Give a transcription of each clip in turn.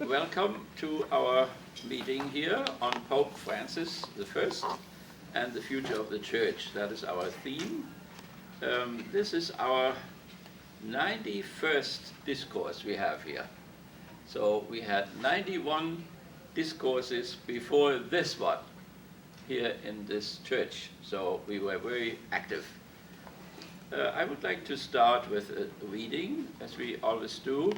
Welcome to our meeting here on Pope Francis I and the future of the Church. That is our theme. This is our 91st discourse we have here. So we had 91 discourses before this one here in this church. So we were very active. I would like to start with a reading, as we always do.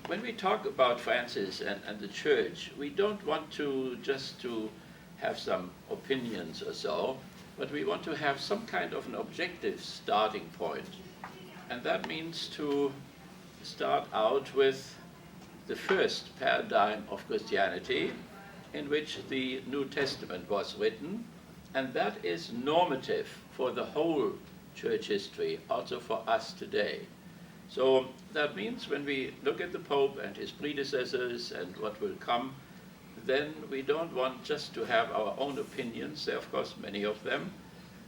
When we talk about Francis and the Church, we don't want to just to have some opinions or so, but we want to have some kind of an objective starting point. And that means to start out with the first paradigm of Christianity, in which the New Testament was written, and that is normative for the whole Church history, also for us today. So that means when we look at the Pope and his predecessors and what will come, then we don't want just to have our own opinions. There are, of course, many of them,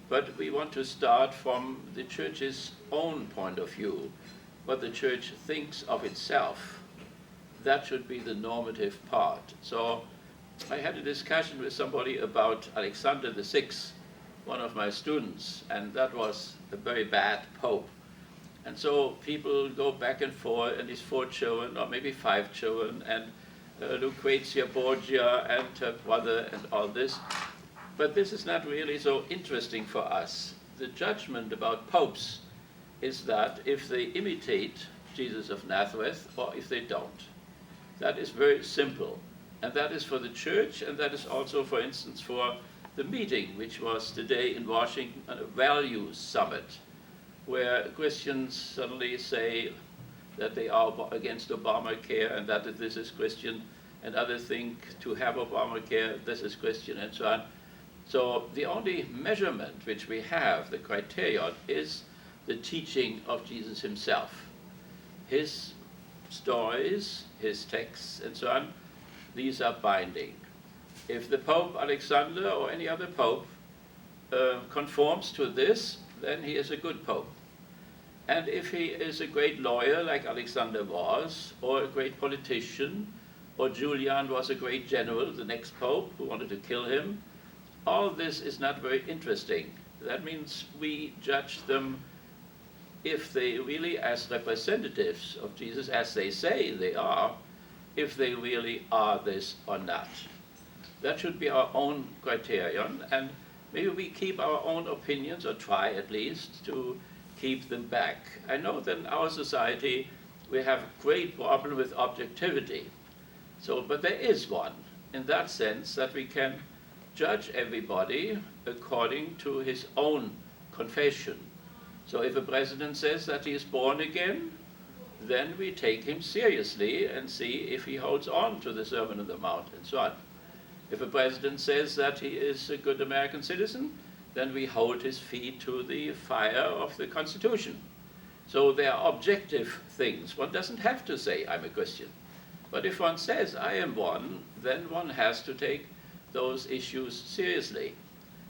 but we want to start from the Church's own point of view, what the Church thinks of itself. That should be the normative part. So I had a discussion with somebody about Alexander VI, one of my students, and that was a very bad pope. And so people go back and forth, and his 4 children, or maybe 5 children, and Lucrezia Borgia and her brother and all this. But this is not really so interesting for us. The judgment about popes is that if they imitate Jesus of Nazareth or if they don't. That is very simple. And that is for the Church, and that is also, for instance, for the meeting, which was today in Washington, a values summit, where Christians suddenly say that they are against Obamacare and that this is Christian, and others think to have Obamacare, this is Christian, and so on. So the only measurement which we have, the criterion, is the teaching of Jesus himself. His stories, his texts, and so on, these are binding. If the Pope Alexander or any other Pope conforms to this, then he is a good Pope. And if he is a great lawyer, like Alexander was, or a great politician, or Julian was a great general, the next Pope who wanted to kill him, all this is not very interesting. That means we judge them if they really, as representatives of Jesus, as they say they are, if they really are this or not. That should be our own criterion, and maybe we keep our own opinions, or try at least to keep them back. I know that in our society we have a great problem with objectivity. But there is one, in that sense that we can judge everybody according to his own confession. So if a president says that he is born again, then we take him seriously and see if he holds on to the Sermon on the Mount and so on. If a president says that he is a good American citizen, then we hold his feet to the fire of the Constitution. So they are objective things. One doesn't have to say, I'm a Christian. But if one says, I am one, then one has to take those issues seriously.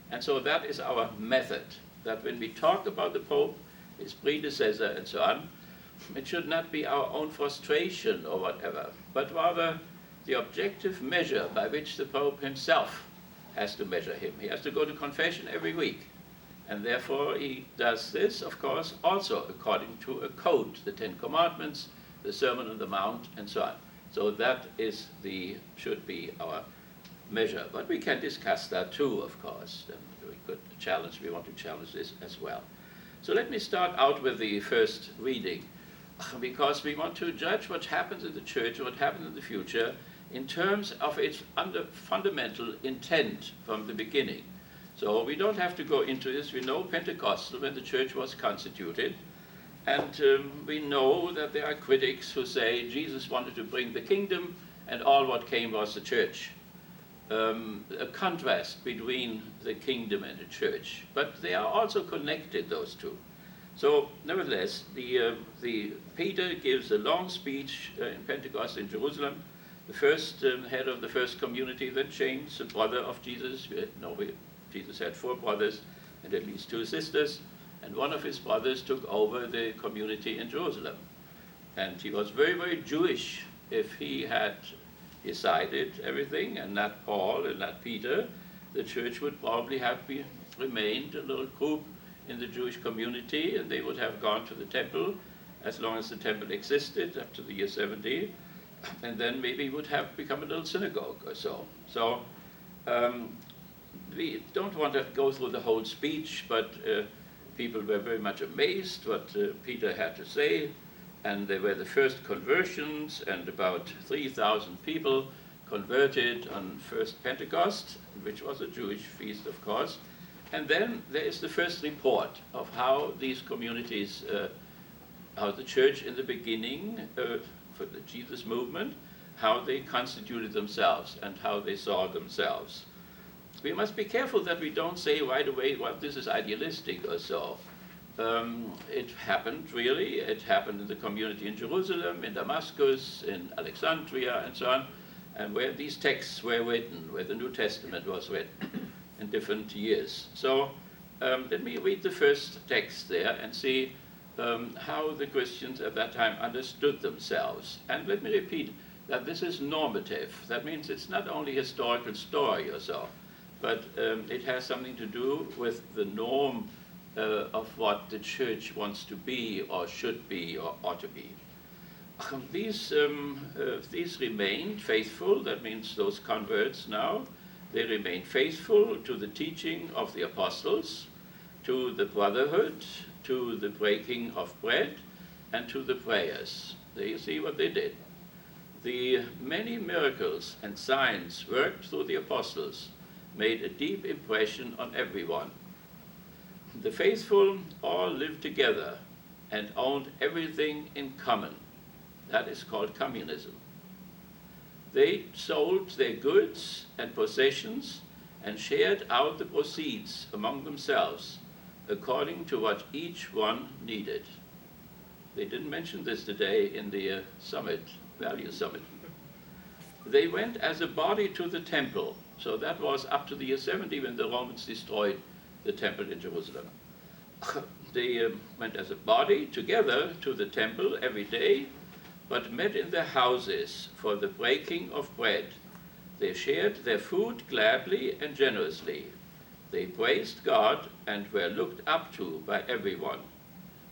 And so that is our method, that when we talk about the Pope, his predecessor, and so on, it should not be our own frustration or whatever, but rather the objective measure by which the Pope himself has to measure him. He has to go to confession every week. And therefore he does this, of course, also according to a code, the 10 Commandments, the Sermon on the Mount, and so on. So that is should be our measure. But we can discuss that too, of course. And we want to challenge this as well. So let me start out with the first reading, because we want to judge what happens in the Church, what happens in the future, in terms of its fundamental intent from the beginning. So we don't have to go into this. We know Pentecostal, when the Church was constituted, and we know that there are critics who say Jesus wanted to bring the kingdom, and all what came was the Church. A contrast between the kingdom and the Church. But they are also connected, those two. So nevertheless, Peter gives a long speech in Pentecost in Jerusalem. The first head of the first community, then James, the brother of Jesus. Jesus had 4 brothers and at least 2 sisters, and one of his brothers took over the community in Jerusalem. And he was very, very Jewish, If he had decided everything, and not Paul and not Peter, the church would probably have remained a little group in the Jewish community, and they would have gone to the temple as long as the temple existed up to the year 70, and then maybe would have become a little synagogue or so. So we don't want to go through the whole speech, but people were very much amazed what Peter had to say, and there were the first conversions, and about 3,000 people converted on first Pentecost, which was a Jewish feast, of course. And then there is the first report of how these communities, how the church in the beginning, for the Jesus movement, how they constituted themselves and how they saw themselves. We must be careful that we don't say right away, well, this is idealistic or so. It happened, really. It happened in the community in Jerusalem, in Damascus, in Alexandria, and so on, and where these texts were written, where the New Testament was written in different years. So let me read the first text there and see how the Christians at that time understood themselves. And let me repeat that this is normative. That means it's not only historical story or so, but it has something to do with the norm of what the church wants to be or should be or ought to be. These remained faithful. That means those converts now, they remain faithful to the teaching of the apostles, to the brotherhood, to the breaking of bread, and to the prayers. There you see what they did. The many miracles and signs worked through the apostles made a deep impression on everyone. The faithful all lived together and owned everything in common. That is called communism. They sold their goods and possessions and shared out the proceeds among themselves according to what each one needed. They didn't mention this today in the value summit. They went as a body to the temple. So that was up to the year 70 when the Romans destroyed the temple in Jerusalem. They went as a body together to the temple every day, but met in their houses for the breaking of bread. They shared their food gladly and generously. They praised God and were looked up to by everyone.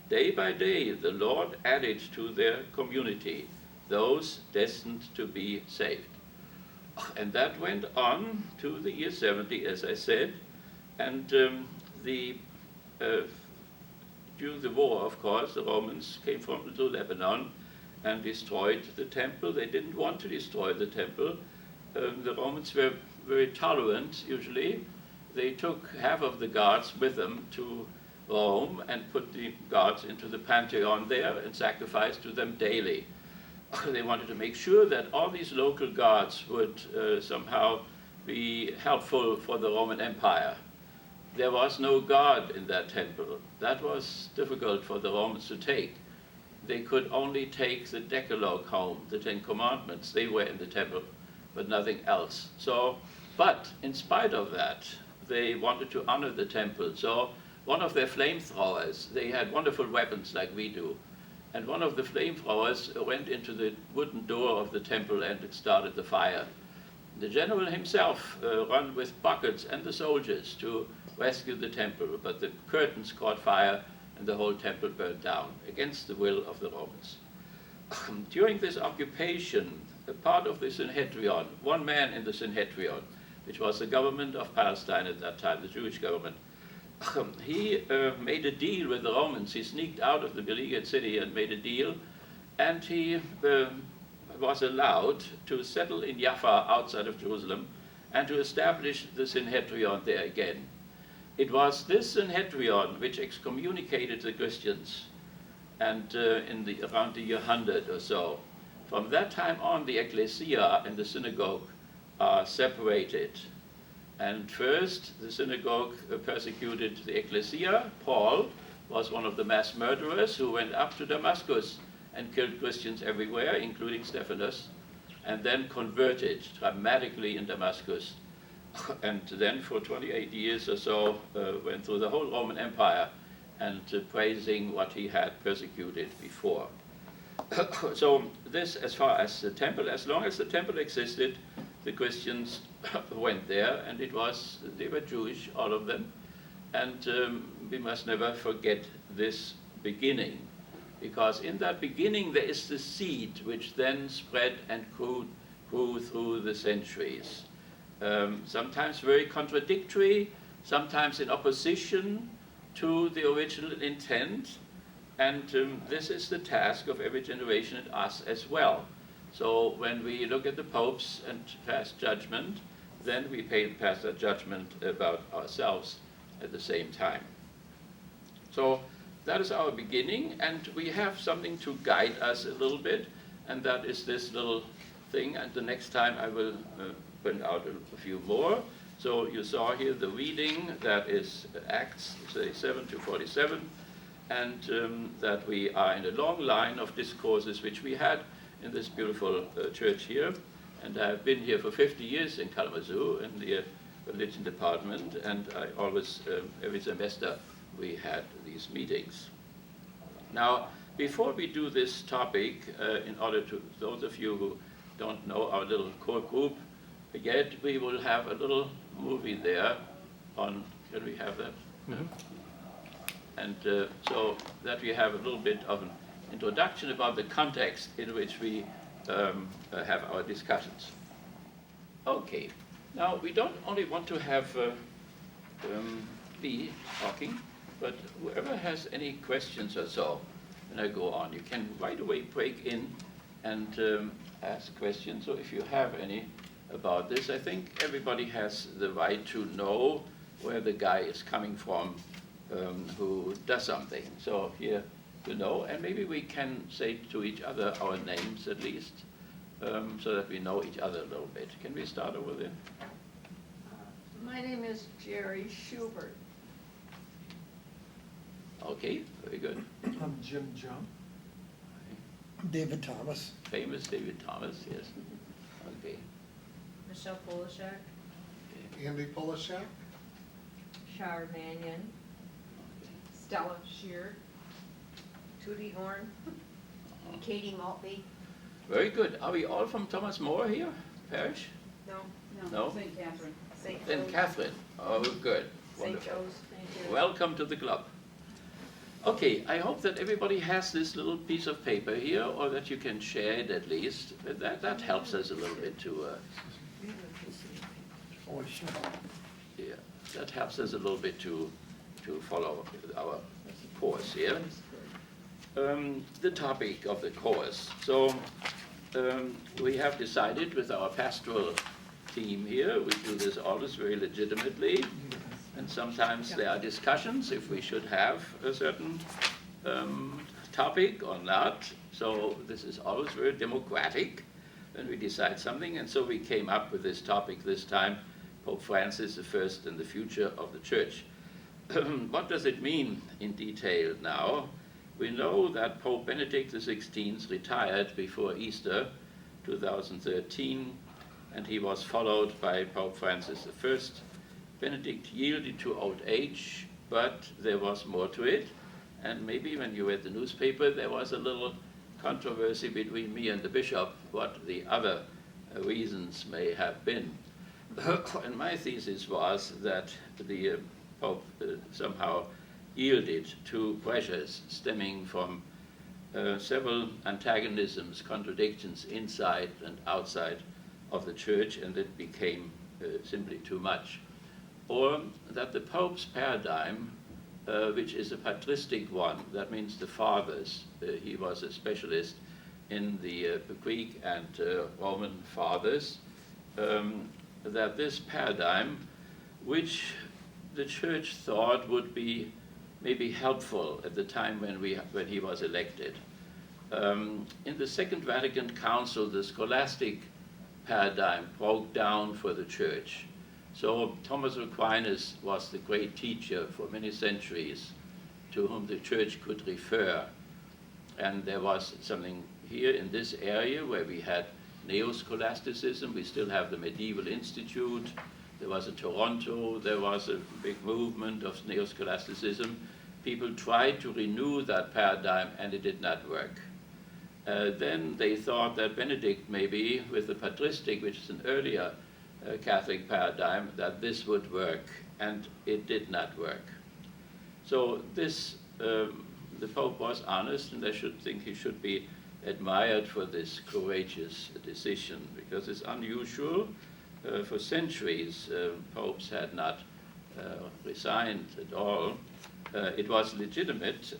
Day by day, the Lord added to their community those destined to be saved. And that went on to the year 70, as I said, and during the war, of course, the Romans came to Lebanon and destroyed the temple. They didn't want to destroy the temple. The Romans were very tolerant, usually. They took half of the guards with them to Rome and put the guards into the Pantheon there and sacrificed to them daily. They wanted to make sure that all these local guards would somehow be helpful for the Roman Empire. There was no guard in that temple. That was difficult for the Romans to take. They could only take the Decalogue home, the 10 Commandments. They were in the temple, but nothing else. So, but in spite of that, they wanted to honor the temple. So one of their flamethrowers, they had wonderful weapons like we do, and one of the flamethrowers went into the wooden door of the temple and it started the fire. The general himself ran with buckets and the soldiers to rescue the temple, but the curtains caught fire and the whole temple burned down against the will of the Romans. During this occupation, a part of the Sanhedrin, one man in the Sanhedrin, which was the government of Palestine at that time, the Jewish government, he made a deal with the Romans. He sneaked out of the beleaguered city and made a deal, and he was allowed to settle in Jaffa outside of Jerusalem and to establish the Sanhedrin there again. It was this Sanhedrin which excommunicated the Christians, and around the year 100 or so. From that time on, the ecclesia and the synagogue are separated. And first, the synagogue persecuted the ecclesia. Paul was one of the mass murderers who went up to Damascus and killed Christians everywhere, including Stephanus, and then converted dramatically in Damascus. And then for 28 years or so, went through the whole Roman Empire and praising what he had persecuted before. So this, as far as the temple, as long as the temple existed, the Christians went there, and they were Jewish, all of them. And we must never forget this beginning, because in that beginning there is the seed which then spread and grew through the centuries. Sometimes very contradictory, sometimes in opposition to the original intent. And this is the task of every generation and us as well. So when we look at the popes and pass judgment, then we pass a judgment about ourselves at the same time. So that is our beginning, and we have something to guide us a little bit, and that is this little thing. And the next time I will print out a few more. So you saw here the reading, that is Acts 37 to 47. And that we are in a long line of discourses which we had in this beautiful church here. And I've been here for 50 years in Kalamazoo in the religion department, and I always, every semester, we had these meetings. Now, before we do this topic, in order to, those of you who don't know our little core group yet, we will have a little movie there on, can we have that? Mm-hmm. And so that we have a little bit of an introduction about the context in which we have our discussions. Okay, now we don't only want to have me talking, but whoever has any questions or so, when I go on, you can right away break in and ask questions. So if you have any about this, I think everybody has the right to know where the guy is coming from who does something. So here you know, and maybe we can say to each other our names at least, so that we know each other a little bit. Can we start over there? My name is Jerry Schubert. Okay, very good. I'm Jim Jump. David Thomas. Famous David Thomas, yes. Okay. Michelle Polishak. Andy Polishak. Shar Mannion. Stella Shear. Tootie Horn. Katie Maltby. Very good. Are we all from Thomas More here, parish? No. No? St. Catherine. St. Catherine. Oh, good. St. Wonderful. Joe's. Thank you. Welcome to the club. Okay, I hope that everybody has this little piece of paper here, or that you can share it at least. That helps us a little bit to, yeah, that helps us a little bit to follow our course here. The topic of the course. So we have decided with our pastoral team here, we do this always very legitimately, and sometimes there are discussions if we should have a certain topic or not. So this is always very democratic when we decide something, and so we came up with this topic this time, Pope Francis I and the future of the Church. What does it mean in detail now? We know that Pope Benedict XVI retired before Easter 2013, and he was followed by Pope Francis I. Benedict yielded to old age, but there was more to it, and maybe when you read the newspaper there was a little controversy between me and the bishop what the other reasons may have been. And my thesis was that the Pope somehow yielded to pressures stemming from several antagonisms, contradictions inside and outside of the Church, and it became simply too much. Or that the Pope's paradigm, which is a patristic one, that means the fathers, he was a specialist in the Greek and Roman fathers, that this paradigm, which the Church thought would be maybe helpful at the time when he was elected. In the Second Vatican Council, the scholastic paradigm broke down for the Church. So Thomas Aquinas was the great teacher for many centuries to whom the Church could refer. And there was something here in this area where we had neo-scholasticism. We still have the Medieval Institute. There was in Toronto, there was a big movement of neo-scholasticism. People tried to renew that paradigm and it did not work. Then they thought that Benedict, maybe with the patristic, which is an earlier Catholic paradigm, that this would work, and it did not work. So this, the Pope was honest, and I should think he should be admired for this courageous decision, because it's unusual. For centuries, popes had not resigned at all. It was legitimate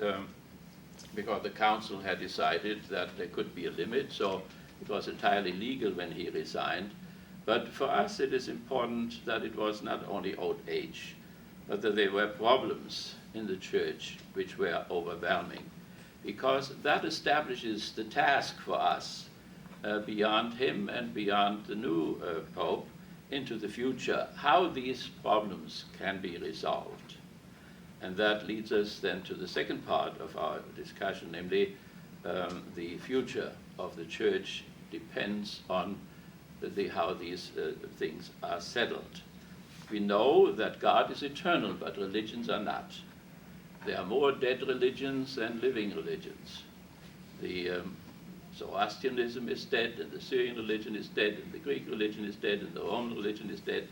because the council had decided that there could be a limit, so it was entirely legal when he resigned. But for us, it is important that it was not only old age, but that there were problems in the church which were overwhelming, because that establishes the task for us beyond him and beyond the new Pope into the future, how these problems can be resolved. And that leads us then to the second part of our discussion, namely the future of the church depends on how these things are settled. We know that God is eternal, but religions are not. There are more dead religions than living religions. The Zoroastrianism is dead, and the Syrian religion is dead, and the Greek religion is dead, and the Roman religion is dead,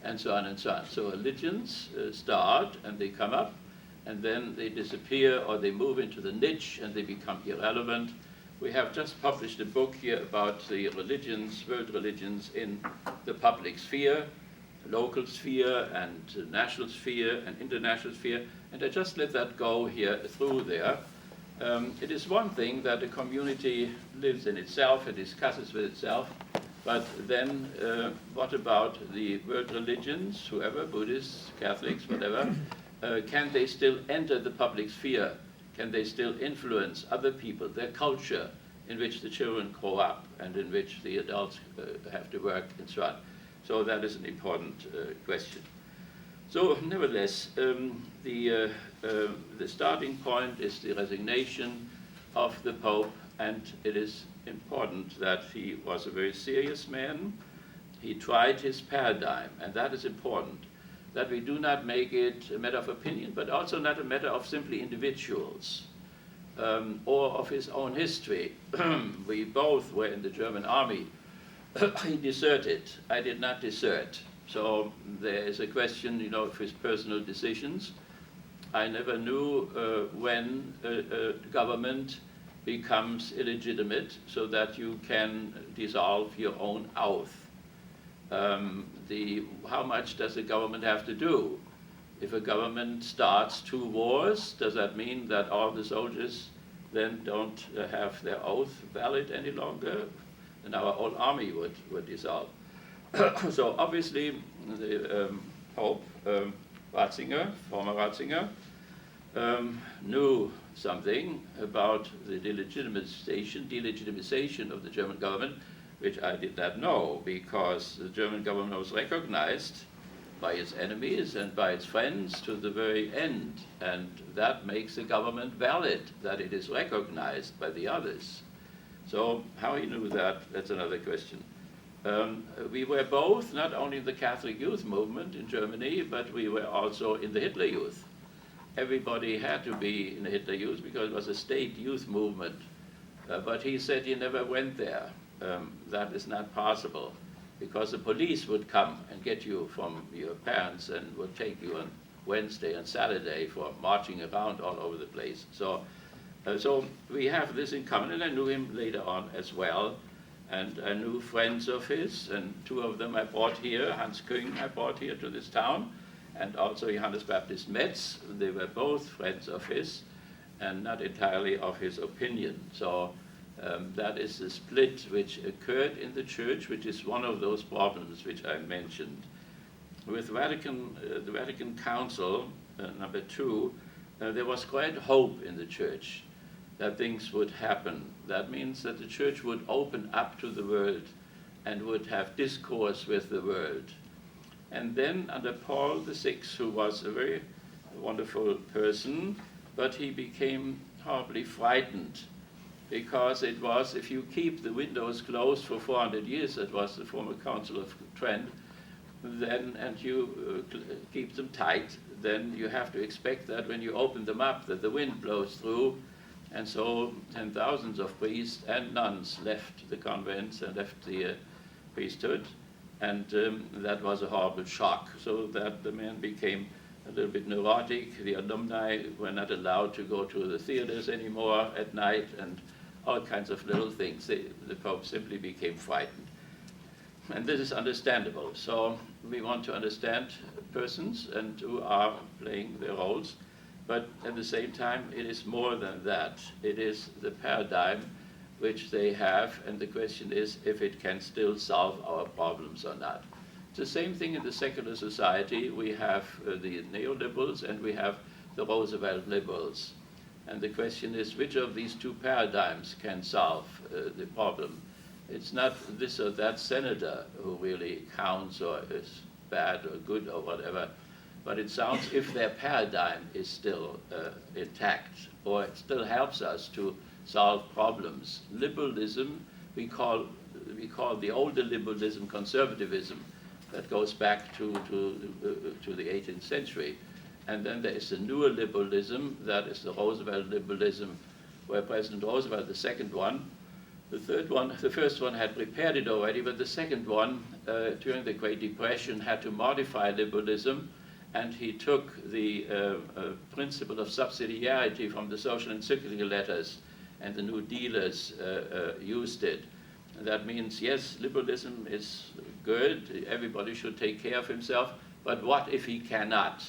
and so on and so on. So religions start, and they come up, and then they disappear, or they move into the niche, and they become irrelevant. We have just published a book here about the religions, world religions in the public sphere, local sphere, and national sphere, and international sphere, and I just let that go here through there. It is one thing that a community lives in itself and discusses with itself, but then what about the world religions, whoever, Buddhists, Catholics, whatever, can they still enter the public sphere? Can they still influence other people, their culture, in which the children grow up and in which the adults have to work and so on? So that is an important question. So nevertheless, the starting point is the resignation of the Pope, and it is important that he was a very serious man. He tried his paradigm, and that is important, that we do not make it a matter of opinion, but also not a matter of simply individuals or of his own history. We both were in the German army. He deserted. I did not desert. So there is a question, of his personal decisions. I never knew when a government becomes illegitimate so that you can dissolve your own oath. How much does a government have to do? If a government starts 2 wars, does that mean that all the soldiers then don't have their oath valid any longer? And our whole army would dissolve. So obviously the Pope Ratzinger, former Ratzinger, knew something about the delegitimization of the German government, which I did not know, because the German government was recognized by its enemies and by its friends to the very end, and that makes the government valid, that it is recognized by the others. So how he knew that, that's another question. We were both not only in the Catholic youth movement in Germany, but we were also in the Hitler Youth. Everybody had to be in the Hitler Youth because it was a state youth movement. But he said he never went there. That is not possible, because the police would come and get you from your parents and would take you on Wednesday and Saturday for marching around all over the place. So we have this in common, and I knew him later on as well. And I knew friends of his, and 2 of them I brought here. Hans Küng I brought here to this town, and also Johannes Baptist Metz. They were both friends of his, and not entirely of his opinion. So that is the split which occurred in the church, which is one of those problems which I mentioned. With the Vatican Council, number 2, there was great hope in the church that things would happen. That means that the church would open up to the world and would have discourse with the world. And then under Paul VI, who was a very wonderful person, but he became horribly frightened, because it was, if you keep the windows closed for 400 years, that was the former Council of Trent, then, and you keep them tight, then you have to expect that when you open them up, that the wind blows through, And so 10,000s of priests and nuns left the convents and left the priesthood, and that was a horrible shock, so that the men became a little bit neurotic. The alumni were not allowed to go to the theaters anymore at night, and all kinds of little things. The Pope simply became frightened. And this is understandable. So we want to understand persons and who are playing their roles, but at the same time, it is more than that. It is the paradigm which they have, and the question is if it can still solve our problems or not. It's the same thing in the secular society. We have the neoliberals and we have the Roosevelt liberals. And the question is which of these two paradigms can solve the problem. It's not this or that senator who really counts or is bad or good or whatever, but it sounds if their paradigm is still intact or it still helps us to solve problems. Liberalism, we call the older liberalism conservatism. That goes back to the 18th century. And then there is the newer liberalism, that is the Roosevelt liberalism, where President Roosevelt, the second one, the first one had prepared it already, but the second one, during the Great Depression, had to modify liberalism, and he took the principle of subsidiarity from the social encyclical letters, and the New Dealers used it. And that means, yes, liberalism is good, everybody should take care of himself, but what if he cannot?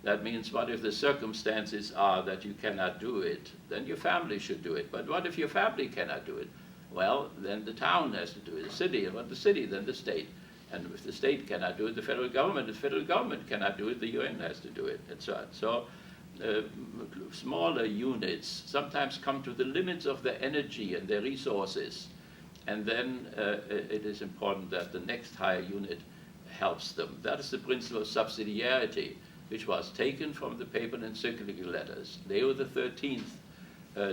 That means what if the circumstances are that you cannot do it? Then your family should do it. But what if your family cannot do it? Well, then the town has to do it, the city. And what the city, then the state. And if the state cannot do it, the federal government cannot do it, the UN has to do it, and so on. So smaller units sometimes come to the limits of their energy and their resources. And then it is important that the next higher unit helps them. That is the principle of subsidiarity, which was taken from the papal encyclical letters. Leo XIII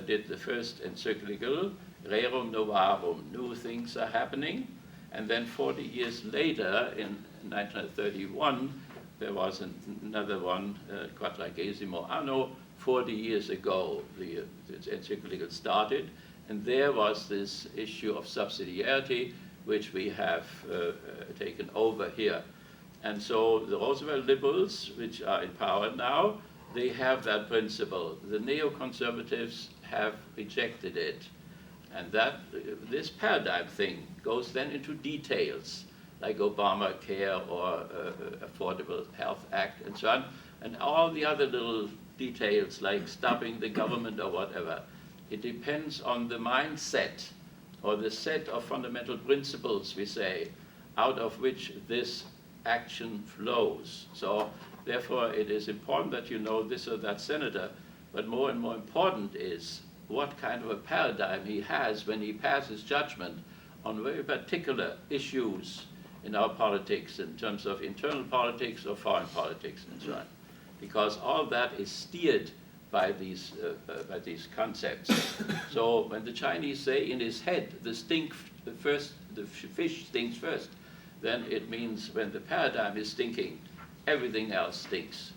did the first encyclical, Rerum Novarum, new things are happening. And then 40 years later, in 1931, there was another one, Quadragesimo Anno, 40 years ago, the encyclical started. And there was this issue of subsidiarity, which we have taken over here. And so the Roosevelt liberals, which are in power now, they have that principle. The neoconservatives have rejected it. And this paradigm thing goes then into details, like Obamacare or Affordable Health Act and so on, and all the other little details, like stopping the government or whatever. It depends on the mindset or the set of fundamental principles, we say, out of which this action flows. So therefore it is important that you know this or that senator, but more and more important is what kind of a paradigm he has when he passes judgment on very particular issues in our politics in terms of internal politics or foreign politics and so on. Because all that is steered by these concepts. So when the Chinese say in his head, the fish stinks first, then it means when the paradigm is stinking, everything else stinks.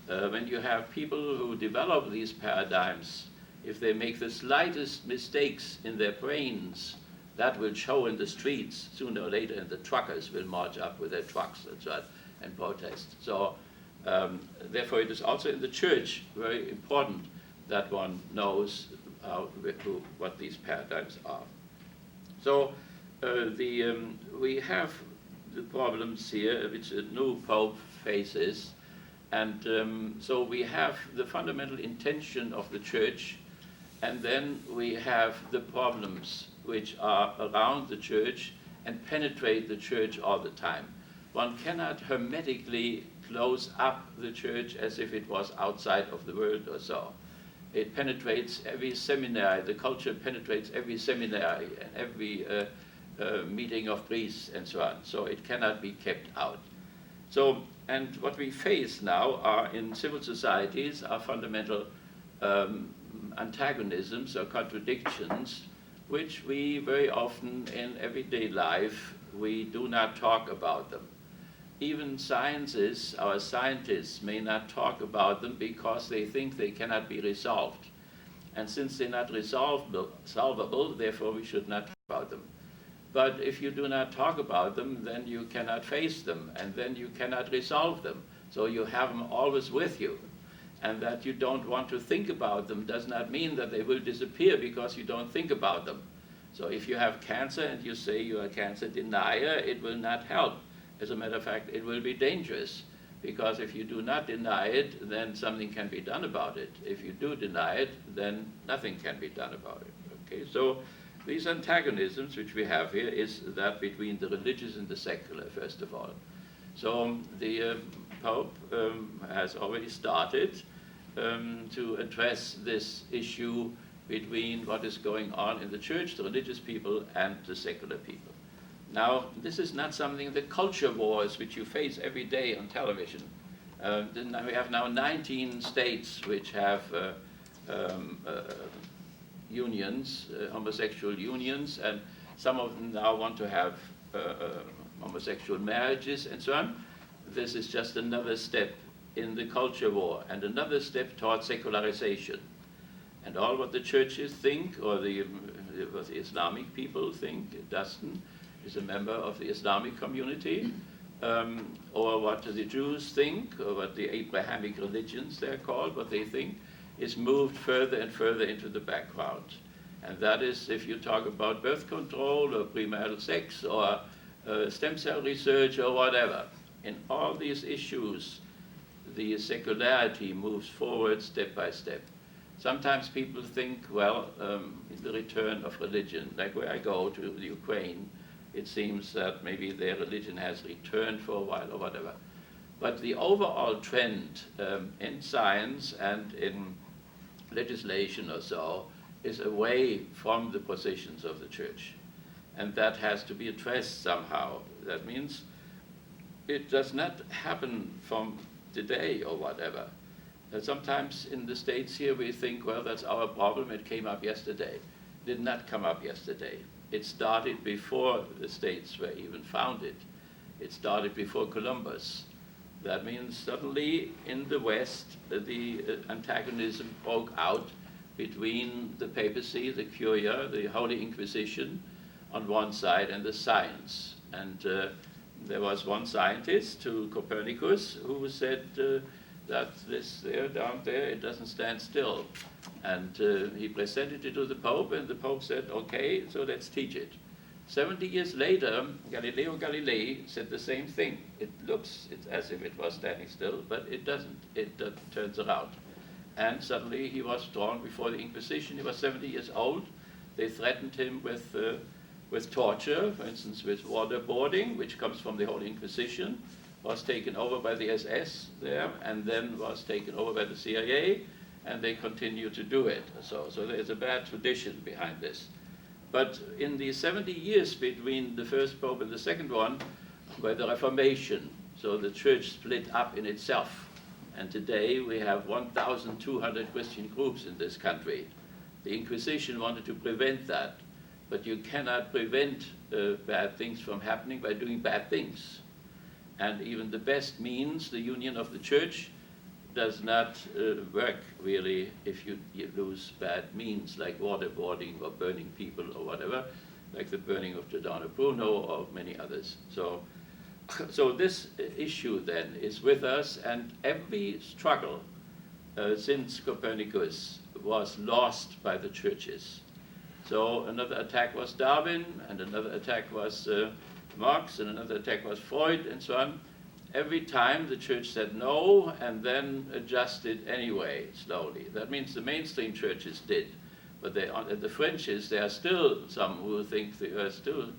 When you have people who develop these paradigms, if they make the slightest mistakes in their brains, that will show in the streets sooner or later, and the truckers will march up with their trucks and so on and protest. So therefore it is also in the church very important that one knows what these paradigms are. So we have the problems here which a new Pope faces, and so we have the fundamental intention of the church, and then we have the problems which are around the church and penetrate the church all the time. One cannot hermetically close up the church as if it was outside of the world or so. It penetrates every seminary, the culture penetrates every seminary and every meeting of priests and so on. So it cannot be kept out. So, and what we face now are in civil societies are fundamental antagonisms or contradictions, which we very often in everyday life, we do not talk about them. Even sciences, our scientists may not talk about them because they think they cannot be resolved. And since they're not solvable, therefore we should not talk about them. But if you do not talk about them, then you cannot face them, and then you cannot resolve them. So you have them always with you. And that you don't want to think about them does not mean that they will disappear because you don't think about them. So if you have cancer and you say you are a cancer denier, it will not help. As a matter of fact, it will be dangerous. Because if you do not deny it, then something can be done about it. If you do deny it, then nothing can be done about it. Okay, so these antagonisms which we have here is that between the religious and the secular, first of all. So the Pope has already started to address this issue between what is going on in the church, the religious people, and the secular people. Now, this is not something, the culture wars which you face every day on television. We have now 19 states which have unions, homosexual unions, and some of them now want to have homosexual marriages and so on. This is just another step in the culture war and another step towards secularization. And all what the churches think, or what the Islamic people think, Dustin is a member of the Islamic community, or what the Jews think, or what the Abrahamic religions they're called, what they think, is moved further and further into the background. And that is, if you talk about birth control, or premarital sex, or stem cell research, or whatever, in all these issues, the secularity moves forward step by step. Sometimes people think, well, the return of religion, like where I go to the Ukraine, it seems that maybe their religion has returned for a while or whatever. But the overall trend in science and in legislation or so is away from the positions of the church. And that has to be addressed somehow. That means it does not happen from today or whatever. Sometimes in the States here we think, well, that's our problem, it came up yesterday. It did not come up yesterday. It started before the States were even founded. It started before Columbus. That means suddenly in the West, the antagonism broke out between the papacy, the Curia, the Holy Inquisition on one side, and the science. And there was one scientist, Copernicus, who said that this there, down there, it doesn't stand still. And he presented it to the Pope, and the Pope said, okay, so let's teach it. 70 years later, Galileo Galilei said the same thing. It looks as if it was standing still, but it doesn't. It turns around. And suddenly he was drawn before the Inquisition. He was 70 years old. They threatened him with torture, for instance, with waterboarding, which comes from the Holy Inquisition, was taken over by the SS there, and then was taken over by the CIA, and they continue to do it. So there's a bad tradition behind this. But in the 70 years between the first Pope and the second one, were the Reformation. So the church split up in itself. And today we have 1,200 Christian groups in this country. The Inquisition wanted to prevent that. But you cannot prevent bad things from happening by doing bad things. And even the best means, the union of the church, does not work really if you lose bad means like waterboarding or burning people or whatever, like the burning of Giordano Bruno or many others. So this issue then is with us, and every struggle since Copernicus was lost by the churches. So another attack was Darwin, and another attack was Marx, and another attack was Freud, and so on. Every time the church said no, and then adjusted anyway, slowly. That means the mainstream churches did. But at the fringes, there are still some who think the earth still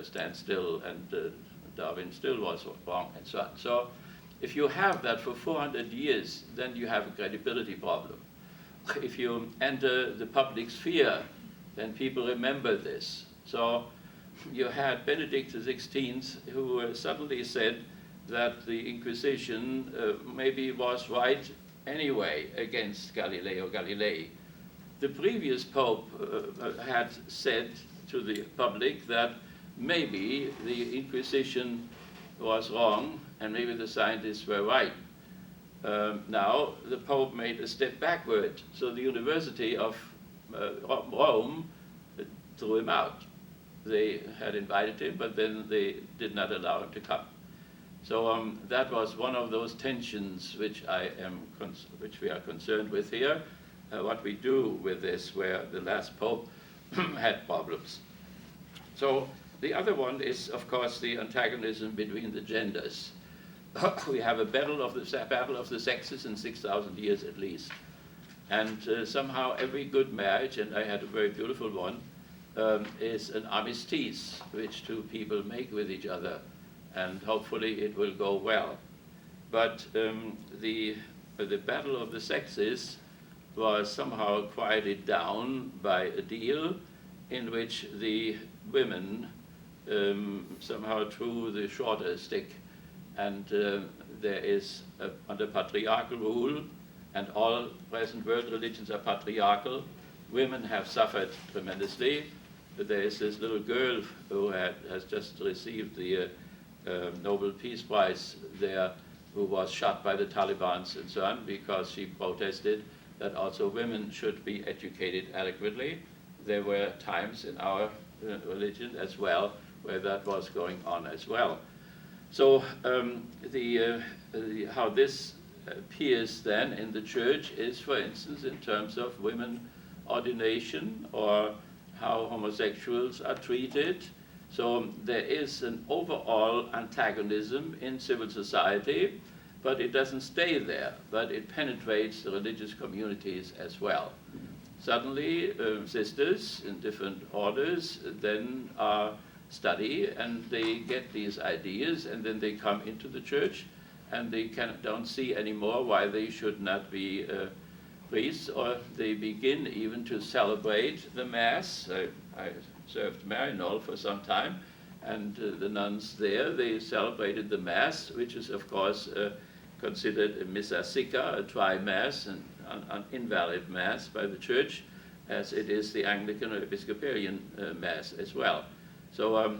stands still, and Darwin still was wrong, and so on. So if you have that for 400 years, then you have a credibility problem. If you enter the public sphere, then people remember this. So you had Benedict XVI, who suddenly said that the Inquisition maybe was right anyway against Galileo Galilei. The previous Pope had said to the public that maybe the Inquisition was wrong and maybe the scientists were right. now the Pope made a step backward. So the University of Rome threw him out. They had invited him, but then they did not allow him to come. So that was one of those tensions which which we are concerned with here. What we do with this, where the last Pope had problems. So the other one is, of course, the antagonism between the genders. We have a battle of the sexes in 6,000 years at least. And somehow every good marriage, and I had a very beautiful one, is an armistice which two people make with each other, and hopefully it will go well. But the battle of the sexes was somehow quieted down by a deal in which the women somehow drew the shorter stick, and there is, under patriarchal rule, and all present world religions are patriarchal, women have suffered tremendously. There is this little girl who has just received the Nobel Peace Prize there, who was shot by the Taliban and so on, because she protested that also women should be educated adequately. There were times in our religion as well where that was going on as well. So how this appears then in the church is, for instance, in terms of women ordination, or how homosexuals are treated. So there is an overall antagonism in civil society, but it doesn't stay there, but it penetrates the religious communities as well. Suddenly, sisters in different orders then study, and they get these ideas, and then they come into the church, and they don't see anymore why they should not be priests, or they begin even to celebrate the Mass. I served Maryknoll for some time, and the nuns there, they celebrated the Mass, which is, of course, considered a missa sicca, a dry Mass, and an invalid Mass by the Church, as it is the Anglican or Episcopalian Mass as well. So,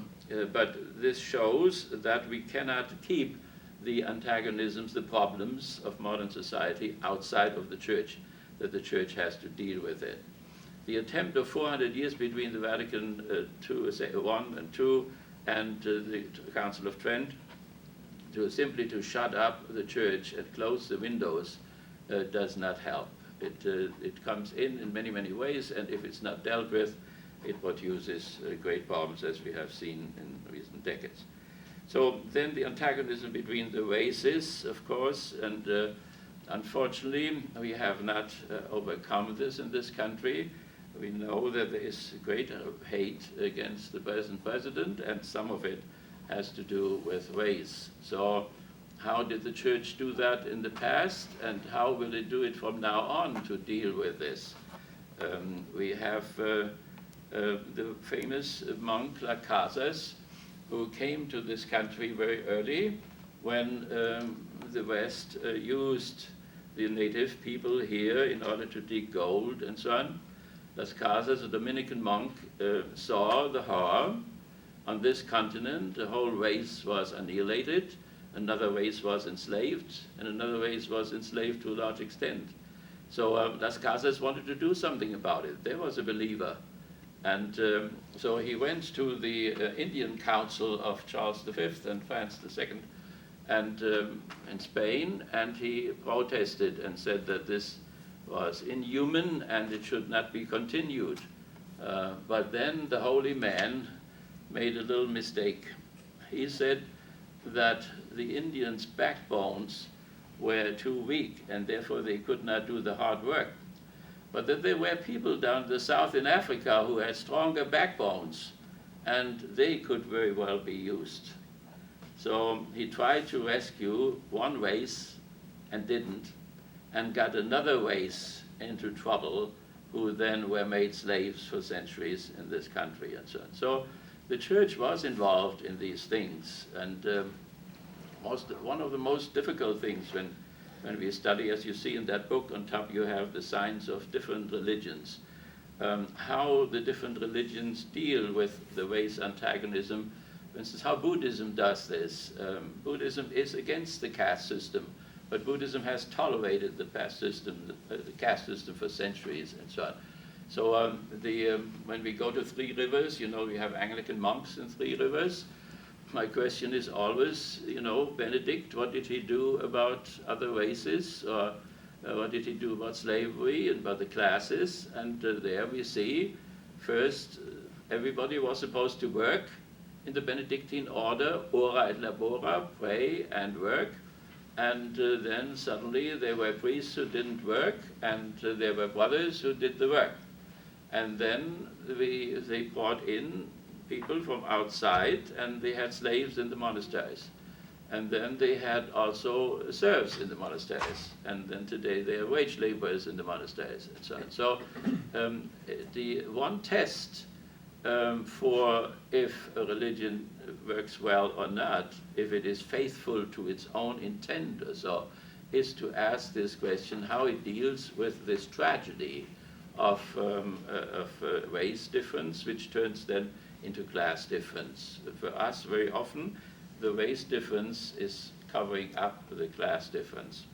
but this shows that we cannot keep the antagonisms, the problems of modern society outside of the Church, that the Church has to deal with it. The attempt of 400 years between the Vatican I and II and the Council of Trent simply to shut up the Church and close the windows does not help. It comes in many, many ways, and if it's not dealt with, it produces great problems, as we have seen in recent decades. So then the antagonism between the races, of course, and unfortunately, we have not overcome this in this country. We know that there is great hate against the present president, and some of it has to do with race. So how did the Church do that in the past, and how will it do it from now on to deal with this? We have the famous monk Las Casas, who came to this country very early when the West used the native people here in order to dig gold and so on. Las Casas, a Dominican monk, saw the horror. On this continent, the whole race was annihilated, another race was enslaved, and another race was enslaved to a large extent. So Las Casas wanted to do something about it. There was a believer. And so he went to the Indian Council of Charles V and Francis II and in Spain, and he protested and said that this was inhuman and it should not be continued. But then the holy man made a little mistake. He said that the Indians' backbones were too weak and therefore they could not do the hard work. But that there were people down the south in Africa who had stronger backbones, and they could very well be used. So he tried to rescue one race and didn't, and got another race into trouble, who then were made slaves for centuries in this country and so on. So the Church was involved in these things, and one of the most difficult things when we study, as you see in that book, on top you have the signs of different religions, how the different religions deal with the race antagonism. For instance, how Buddhism does this. Buddhism is against the caste system, But Buddhism has tolerated the caste system for centuries and so on. So when we go to Three Rivers, we have Anglican monks in Three Rivers. My question is always, Benedict, what did he do about other races? Or what did he do about slavery and about the classes? And there we see, first, everybody was supposed to work in the Benedictine order, ora et labora, pray and work. And then suddenly there were priests who didn't work, and there were brothers who did the work. And then they brought in people from outside, and they had slaves in the monasteries. And then they had also serfs in the monasteries. And then today they are wage laborers in the monasteries, and so on. So the one test for if a religion works well or not, if it is faithful to its own intent or so, is to ask this question, how it deals with this tragedy of race difference, which turns then into class difference. For us, very often, the race difference is covering up the class difference.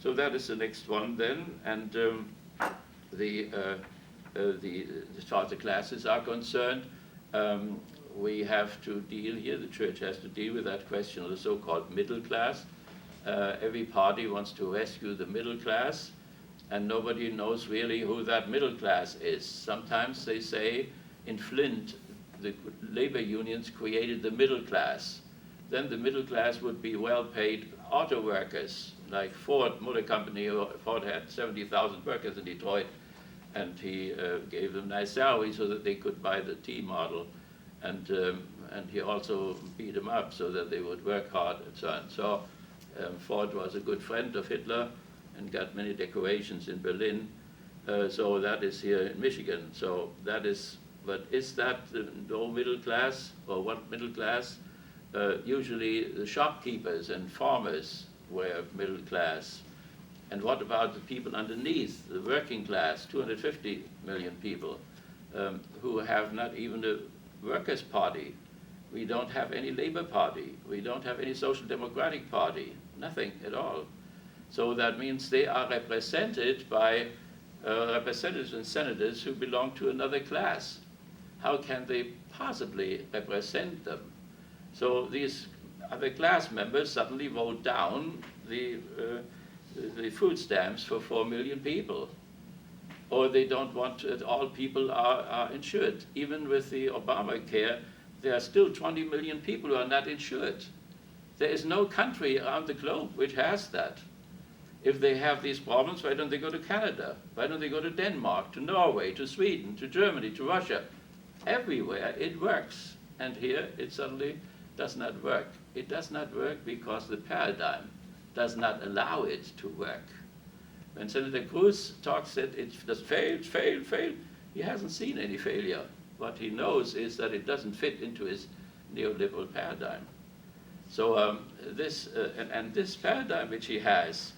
So that is the next one then, and as far as the classes are concerned, we have to deal here, the church has to deal with that question of the so-called middle class. Every party wants to rescue the middle class, and nobody knows really who that middle class is. Sometimes they say in Flint, the labor unions created the middle class. Then the middle class would be well-paid auto workers, like Ford Motor Company. Ford had 70,000 workers in Detroit, and he gave them nice salaries so that they could buy the T model, and he also beat them up so that they would work hard and so on. So Ford was a good friend of Hitler and got many decorations in Berlin. So that is here in Michigan. So that is, but is that no middle class, or what middle class? Usually the shopkeepers and farmers were middle class. And what about the people underneath, the working class, 250 million people, who have not even a workers' party? We don't have any labor party. We don't have any social democratic party, nothing at all. So that means they are represented by representatives and senators who belong to another class. How can they possibly represent them? So these other class members suddenly vote down the food stamps for 4 million people. Or they don't want that all people are insured. Even with the Obamacare, there are still 20 million people who are not insured. There is no country around the globe which has that. If they have these problems, why don't they go to Canada? Why don't they go to Denmark, to Norway, to Sweden, to Germany, to Russia? Everywhere it works. And here it suddenly does not work. It does not work because the paradigm does not allow it to work. When Senator Cruz talks that it just failed, he hasn't seen any failure. What he knows is that it doesn't fit into his neoliberal paradigm. So this paradigm which he has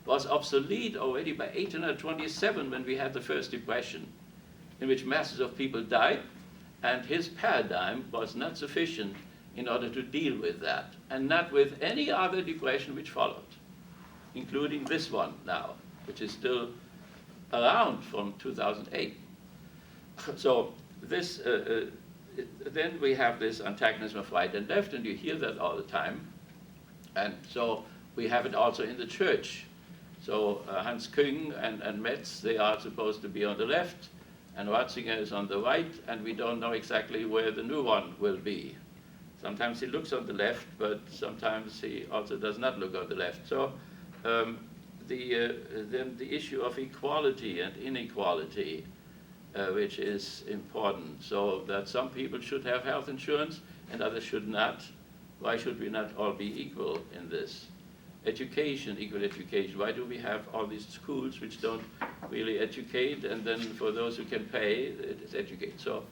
was obsolete already by 1827 when we had the First Depression, in which masses of people died, and his paradigm was not sufficient in order to deal with that, and not with any other depression which followed, including this one now, which is still around from 2008. So this, then we have this antagonism of right and left, and you hear that all the time. And so we have it also in the church. So Hans Küng and Metz, they are supposed to be on the left, and Ratzinger is on the right, and we don't know exactly where the new one will be. Sometimes he looks on the left, but sometimes he also does not look on the left. So then the issue of equality and inequality, which is important. So that some people should have health insurance and others should not. Why should we not all be equal in this? Education, equal education. Why do we have all these schools which don't really educate, and then for those who can pay, it is educate? So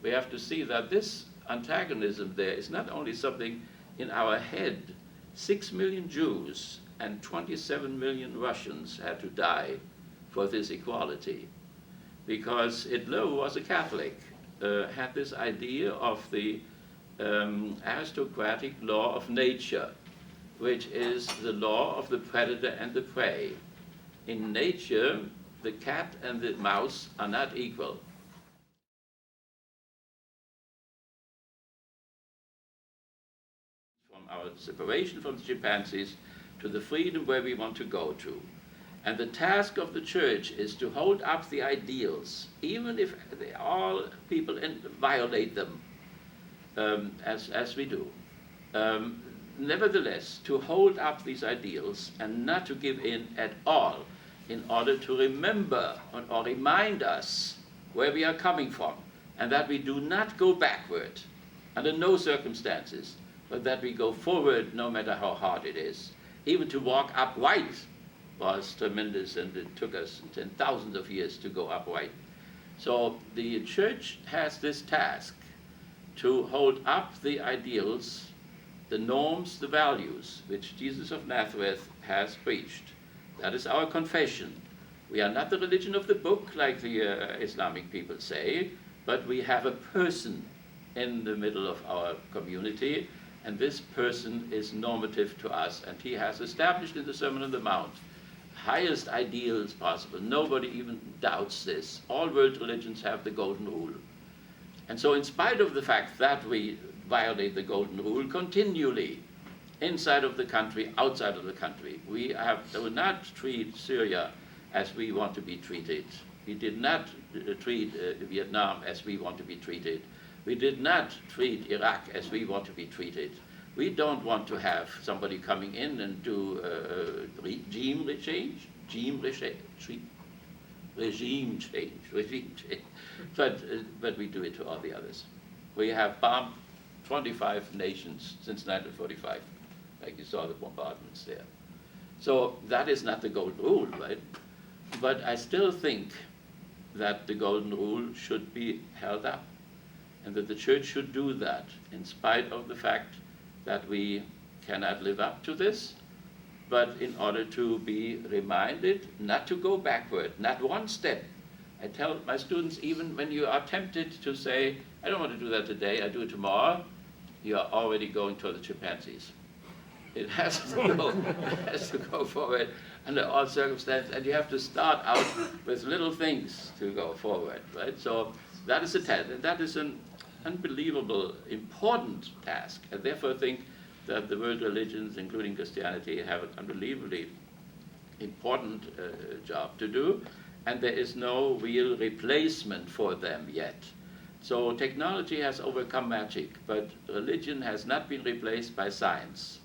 we have to see that this antagonism there is not only something in our head. 6 million Jews and 27 million Russians had to die for this equality, because Hitler, who was a Catholic, had this idea of the aristocratic law of nature, which is the law of the predator and the prey. In nature, the cat and the mouse are not equal. From our separation from the chimpanzees to the freedom where we want to go to. And the task of the church is to hold up the ideals, even if all people violate them, as we do. Nevertheless, to hold up these ideals and not to give in at all in order to remember or remind us where we are coming from, and that we do not go backward under no circumstances, but that we go forward no matter how hard it is. Even to walk upright was tremendous, and it took us 10,000 of years to go upright. So the church has this task to hold up the ideals, the norms, the values which Jesus of Nazareth has preached. That is our confession. We are not the religion of the book, like the Islamic people say, but we have a person in the middle of our community, and this person is normative to us, and he has established in the Sermon on the Mount highest ideals possible. Nobody even doubts this. All world religions have the golden rule. And so in spite of the fact that we violate the golden rule continually, inside of the country, outside of the country, we do not treat Syria as we want to be treated. We did not treat Vietnam as we want to be treated. We did not treat Iraq as we want to be treated. We don't want to have somebody coming in and do regime change, but we do it to all the others. We have bombed 25 nations since 1945, like you saw the bombardments there. So that is not the golden rule, right? But I still think that the golden rule should be held up, and that the church should do that in spite of the fact that we cannot live up to this, but in order to be reminded not to go backward, not one step. I tell my students, even when you are tempted to say, I don't want to do that today, I do it tomorrow, you are already going toward the chimpanzees. It has to go forward under all circumstances, and you have to start out with little things to go forward, right? So that is a task, and that is an unbelievable, important task. I therefore think that the world religions, including Christianity, have an unbelievably important job to do, and there is no real replacement for them yet. So technology has overcome magic, but religion has not been replaced by science.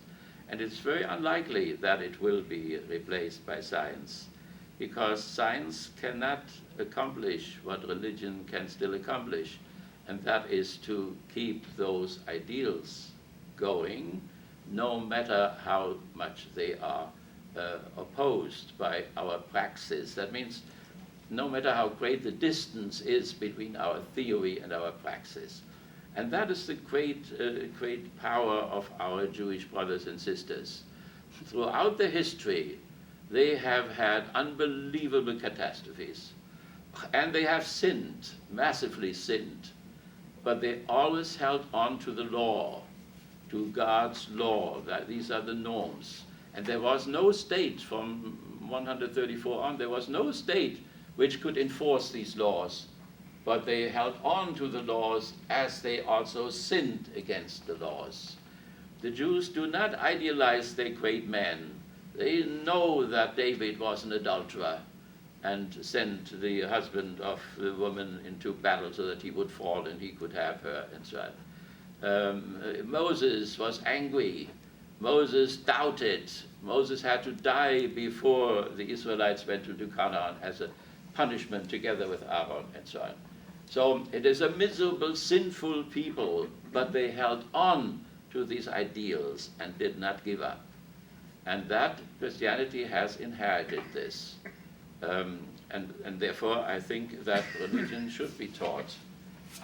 And it's very unlikely that it will be replaced by science, because science cannot accomplish what religion can still accomplish, and that is to keep those ideals going, no matter how much they are opposed by our praxis. That means no matter how great the distance is between our theory and our praxis. And that is the great power of our Jewish brothers and sisters. Throughout the history, they have had unbelievable catastrophes. And they have sinned, massively sinned. But they always held on to the law, to God's law, that these are the norms. And there was no state from 134 on, there was no state which could enforce these laws. But they held on to the laws as they also sinned against the laws. The Jews do not idealize their great men. They know that David was an adulterer and sent the husband of the woman into battle so that he would fall and he could have her, and so on. Moses was angry. Moses doubted. Moses had to die before the Israelites went to Canaan as a punishment together with Aaron, and so on. So it is a miserable, sinful people, but they held on to these ideals and did not give up. And that Christianity has inherited this. And therefore, I think that religion should be taught,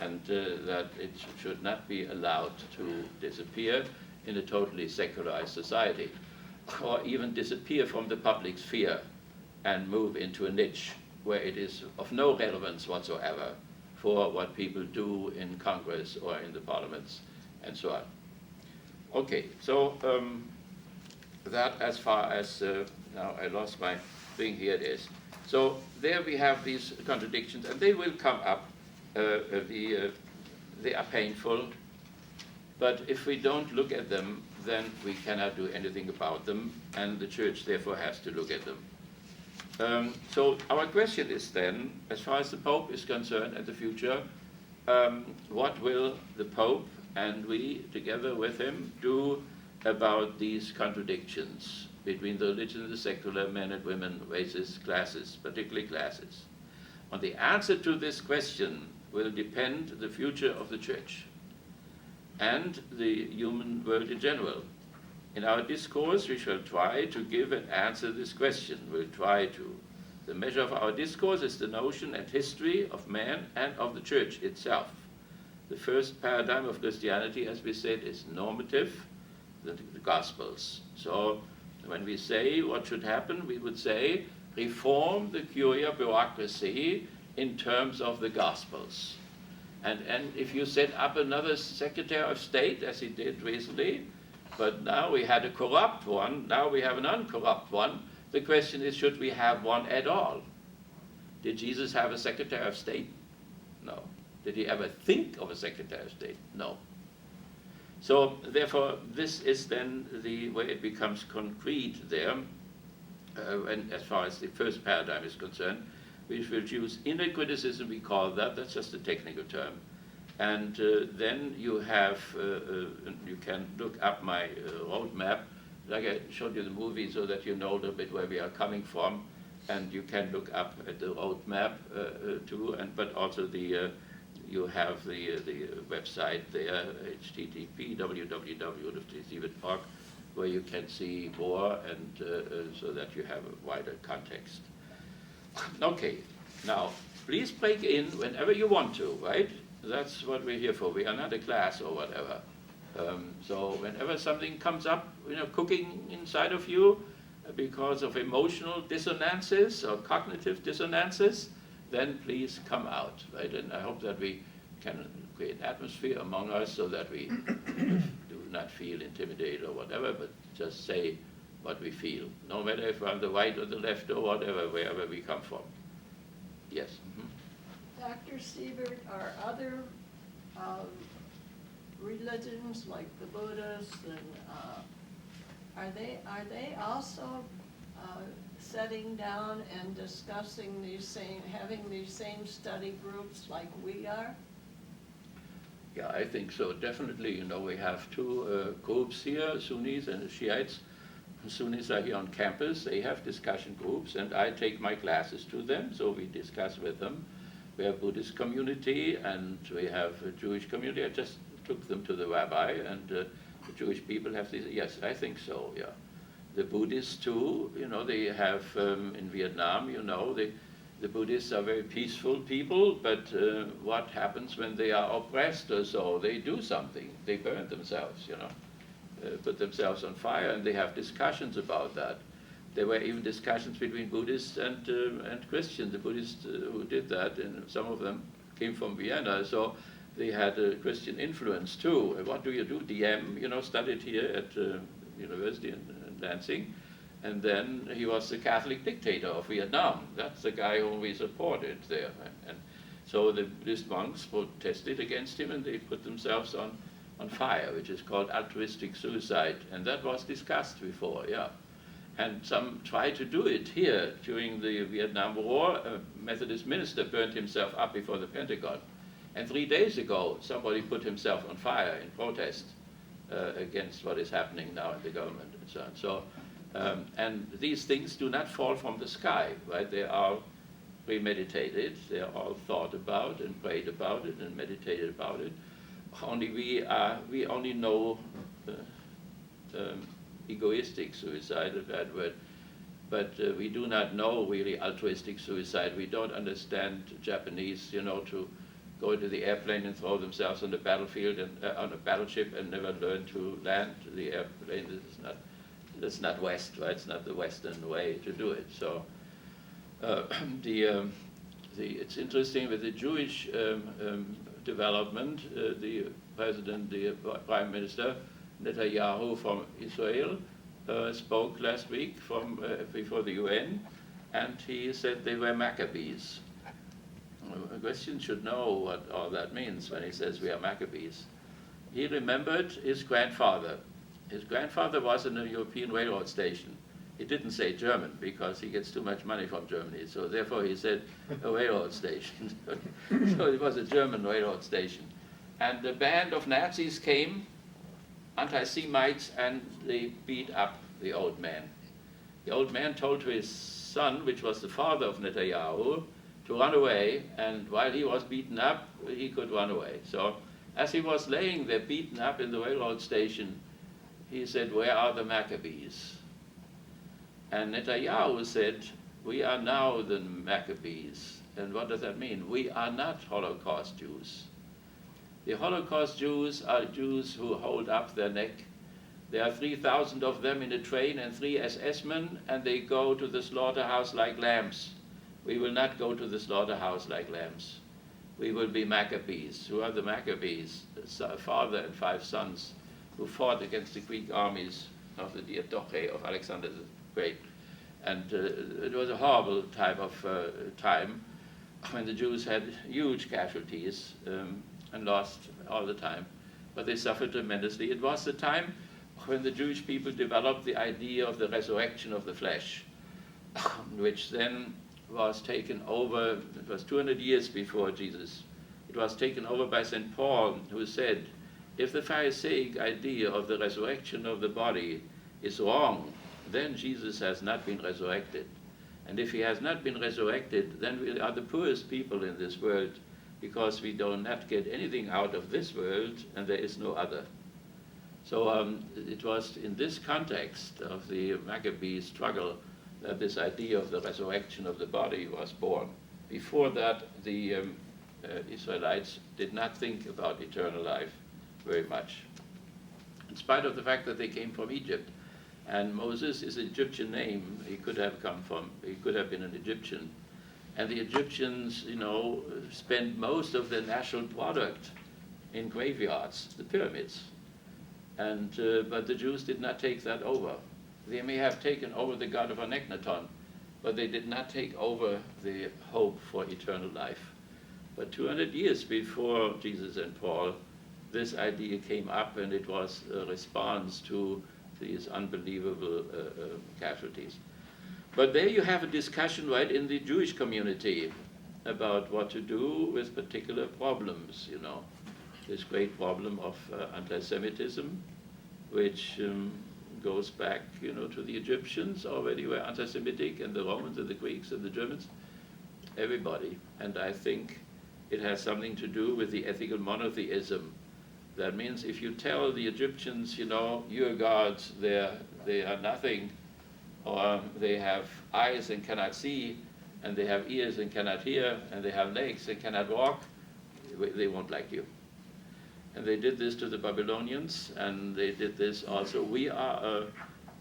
and that it should not be allowed to disappear in a totally secularized society, or even disappear from the public sphere and move into a niche where it is of no relevance whatsoever for what people do in Congress or in the parliaments, and so on. Okay, so that as far as, now I lost my thing, here it is. So there we have these contradictions, and they will come up. They are painful, but if we don't look at them, then we cannot do anything about them, and the Church therefore has to look at them. So our question is then, as far as the Pope is concerned and the future, what will the Pope and we, together with him, do about these contradictions between the religion and the secular, men and women, races, classes, particularly classes? On the answer to this question will depend the future of the Church and the human world in general. In our discourse, we shall try to give and answer this question. We'll try to. The measure of our discourse is the notion and history of man and of the Church itself. The first paradigm of Christianity, as we said, is normative, the Gospels. So when we say what should happen, we would say, reform the curia bureaucracy in terms of the Gospels. And if you set up another Secretary of State, as he did recently, but now we had a corrupt one, now we have an uncorrupt one, the question is, should we have one at all? Did Jesus have a Secretary of State? No. Did he ever think of a Secretary of State? No. So therefore, this is then the way it becomes concrete there, and as far as the first paradigm is concerned. We will use inner criticism, we call that, that's just a technical term. And then you have, you can look up my roadmap, like I showed you the movie so that you know a little bit where we are coming from, and you can look up at the roadmap too, but also you have the website there, http://www.siebert.org, where you can see more, and so that you have a wider context. Okay, now, please break in whenever you want to, right? That's what we're here for. We are not a class or whatever. So whenever something comes up, cooking inside of you because of emotional dissonances or cognitive dissonances, then please come out, right? And I hope that we can create an atmosphere among us so that we do not feel intimidated or whatever, but just say what we feel, no matter if we're on the right or the left or whatever, wherever we come from. Yes? Mm-hmm. Dr. Siebert, are other religions like the Buddhists and are they also setting down and discussing having these same study groups like we are? Yeah, I think so. Definitely, we have two groups here, Sunnis and Shiites. Sunnis are here on campus. They have discussion groups, and I take my classes to them, so we discuss with them. We have Buddhist community, and we have a Jewish community. I just took them to the rabbi, and the Jewish people have this. Yes, I think so, yeah. The Buddhists too, they have, in Vietnam, the Buddhists are very peaceful people, but what happens when they are oppressed or so? They do something. They burn themselves, put themselves on fire, and they have discussions about that. There were even discussions between Buddhists and Christians. The Buddhists who did that, and some of them came from Vienna, so they had a Christian influence too. What do? DM, studied here at university in Lansing, and then he was the Catholic dictator of Vietnam. That's the guy whom we supported there. And so the Buddhist monks protested against him, and they put themselves on fire, which is called altruistic suicide, and that was discussed before, yeah. And some tried to do it here during the Vietnam War. A Methodist minister burned himself up before the Pentagon. And 3 days ago, somebody put himself on fire in protest against what is happening now in the government and so on. So, and these things do not fall from the sky, right? They are premeditated. They are all thought about and prayed about it and meditated about it. Only we only know egoistic suicide, a bad word, but we do not know really altruistic suicide. We don't understand Japanese, to go into the airplane and throw themselves on the battlefield and on a battleship and never learn to land the airplane. That's not West, right? It's not the Western way to do it. So it's interesting with the Jewish development, the president, the prime minister, Netanyahu from Israel, spoke last week before the UN, and he said they were Maccabees. A Christian should know what all that means when he says we are Maccabees. He remembered his grandfather. His grandfather was in a European railroad station. He didn't say German because he gets too much money from Germany, so therefore he said a railroad station. So it was a German railroad station. And a band of Nazis came, anti-Semites, and they beat up the old man. The old man told to his son, which was the father of Netanyahu, to run away, and while he was beaten up, he could run away. So as he was laying there beaten up in the railroad station, he said, "Where are the Maccabees?" And Netanyahu said, "We are now the Maccabees." And what does that mean? We are not Holocaust Jews. The Holocaust Jews are Jews who hold up their neck. There are 3,000 of them in a train and 3 SS men, and they go to the slaughterhouse like lambs. We will not go to the slaughterhouse like lambs. We will be Maccabees. Who are the Maccabees? A father and 5 sons who fought against the Greek armies of the Diadoche of Alexander the Great. And it was a horrible type of time when the Jews had huge casualties and lost all the time. But they suffered tremendously. It was the time when the Jewish people developed the idea of the resurrection of the flesh, which then was taken over. It was 200 years before Jesus. It was taken over by St. Paul, who said, if the Pharisaic idea of the resurrection of the body is wrong, then Jesus has not been resurrected. And if he has not been resurrected, then we are the poorest people in this world, because we do not get anything out of this world, and there is no other. So it was in this context of the Maccabee struggle that this idea of the resurrection of the body was born. Before that, the Israelites did not think about eternal life very much, in spite of the fact that they came from Egypt. And Moses is an Egyptian name. He could have been an Egyptian. And the Egyptians, spent most of their national product in graveyards, the pyramids. And but the Jews did not take that over. They may have taken over the god of Aneknaton, but they did not take over the hope for eternal life. But 200 years before Jesus and Paul, this idea came up, and it was a response to these unbelievable casualties. But there you have a discussion right in the Jewish community about what to do with particular problems, This great problem of anti-Semitism, which goes back, to the Egyptians already were anti-Semitic, and the Romans and the Greeks and the Germans, everybody. And I think it has something to do with the ethical monotheism. That means if you tell the Egyptians, your gods, they are nothing, or they have eyes and cannot see, and they have ears and cannot hear, and they have legs and cannot walk, they won't like you. And they did this to the Babylonians, and they did this also. We are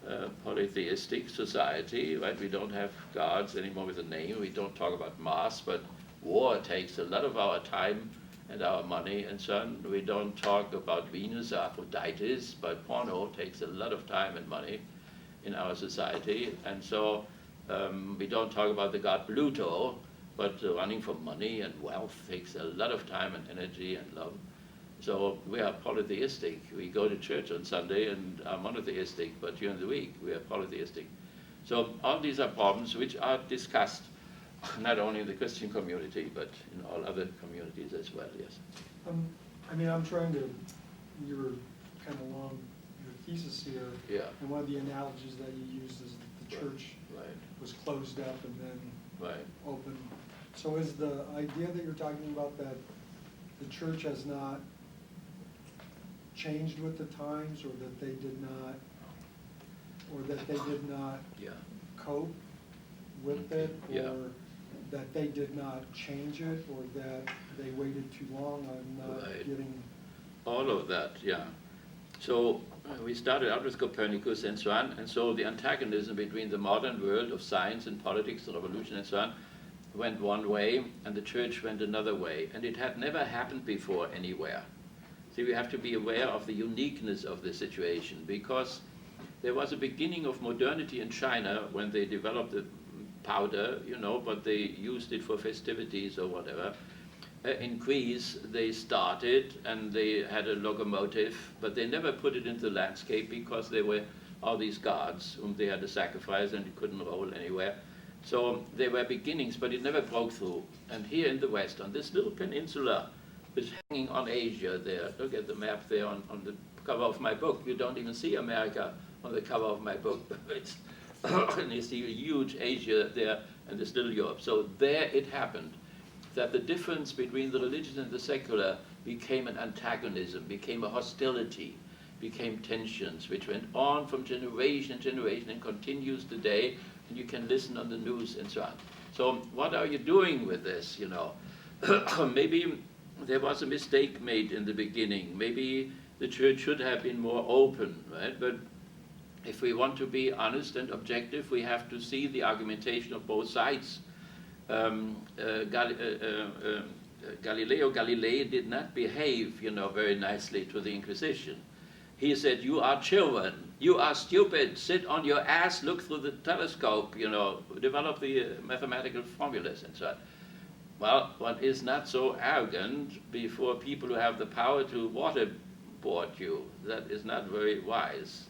a polytheistic society, right? We don't have gods anymore with a name. We don't talk about Mars, but war takes a lot of our time and our money and so on. We don't talk about Venus or Aphrodite, but porno takes a lot of time and money in our society. And so we don't talk about the god Pluto, but running for money and wealth takes a lot of time and energy and love. So we are polytheistic. We go to church on Sunday and are monotheistic, but during the week we are polytheistic. So all these are problems which are discussed not only in the Christian community, but in all other communities as well, yes. I'm trying to, you're kind of along your thesis here. Yeah. And one of the analogies that you used is that the church was closed up and then opened. So is the idea that you're talking about that the church has not changed with the times, or that they did not cope with it, or that they did not change it, or that they waited too long on not getting... All of that, yeah. So we started out with Copernicus and so on, and so the antagonism between the modern world of science and politics and revolution and so on went one way, and the church went another way. And it had never happened before anywhere. See, we have to be aware of the uniqueness of the situation, because there was a beginning of modernity in China when they developed the powder, you know, but they used it for festivities or whatever. In Greece, they started and they had a locomotive, but they never put it into the landscape because there were all these gods whom they had to sacrifice and it couldn't roll anywhere. So there were beginnings, but it never broke through. And here in the West, on this little peninsula, is hanging on Asia there. Look at the map there on the cover of my book. You don't even see America on the cover of my book. It's and you see a huge Asia there and this little Europe. So there it happened that the difference between the religious and the secular became an antagonism, became a hostility, became tensions, which went on from generation to generation and continues today, and you can listen on the news and so on. So what are you doing with this, you know? Maybe there was a mistake made in the beginning. Maybe the church should have been more open, right? But if we want to be honest and objective, we have to see the argumentation of both sides. Galileo Galilei did not behave, you know, very nicely to the Inquisition. He said, "You are children, you are stupid, sit on your ass, look through the telescope, you know, develop the mathematical formulas and so on." Well, one is not so arrogant before people who have the power to waterboard you. That is not very wise.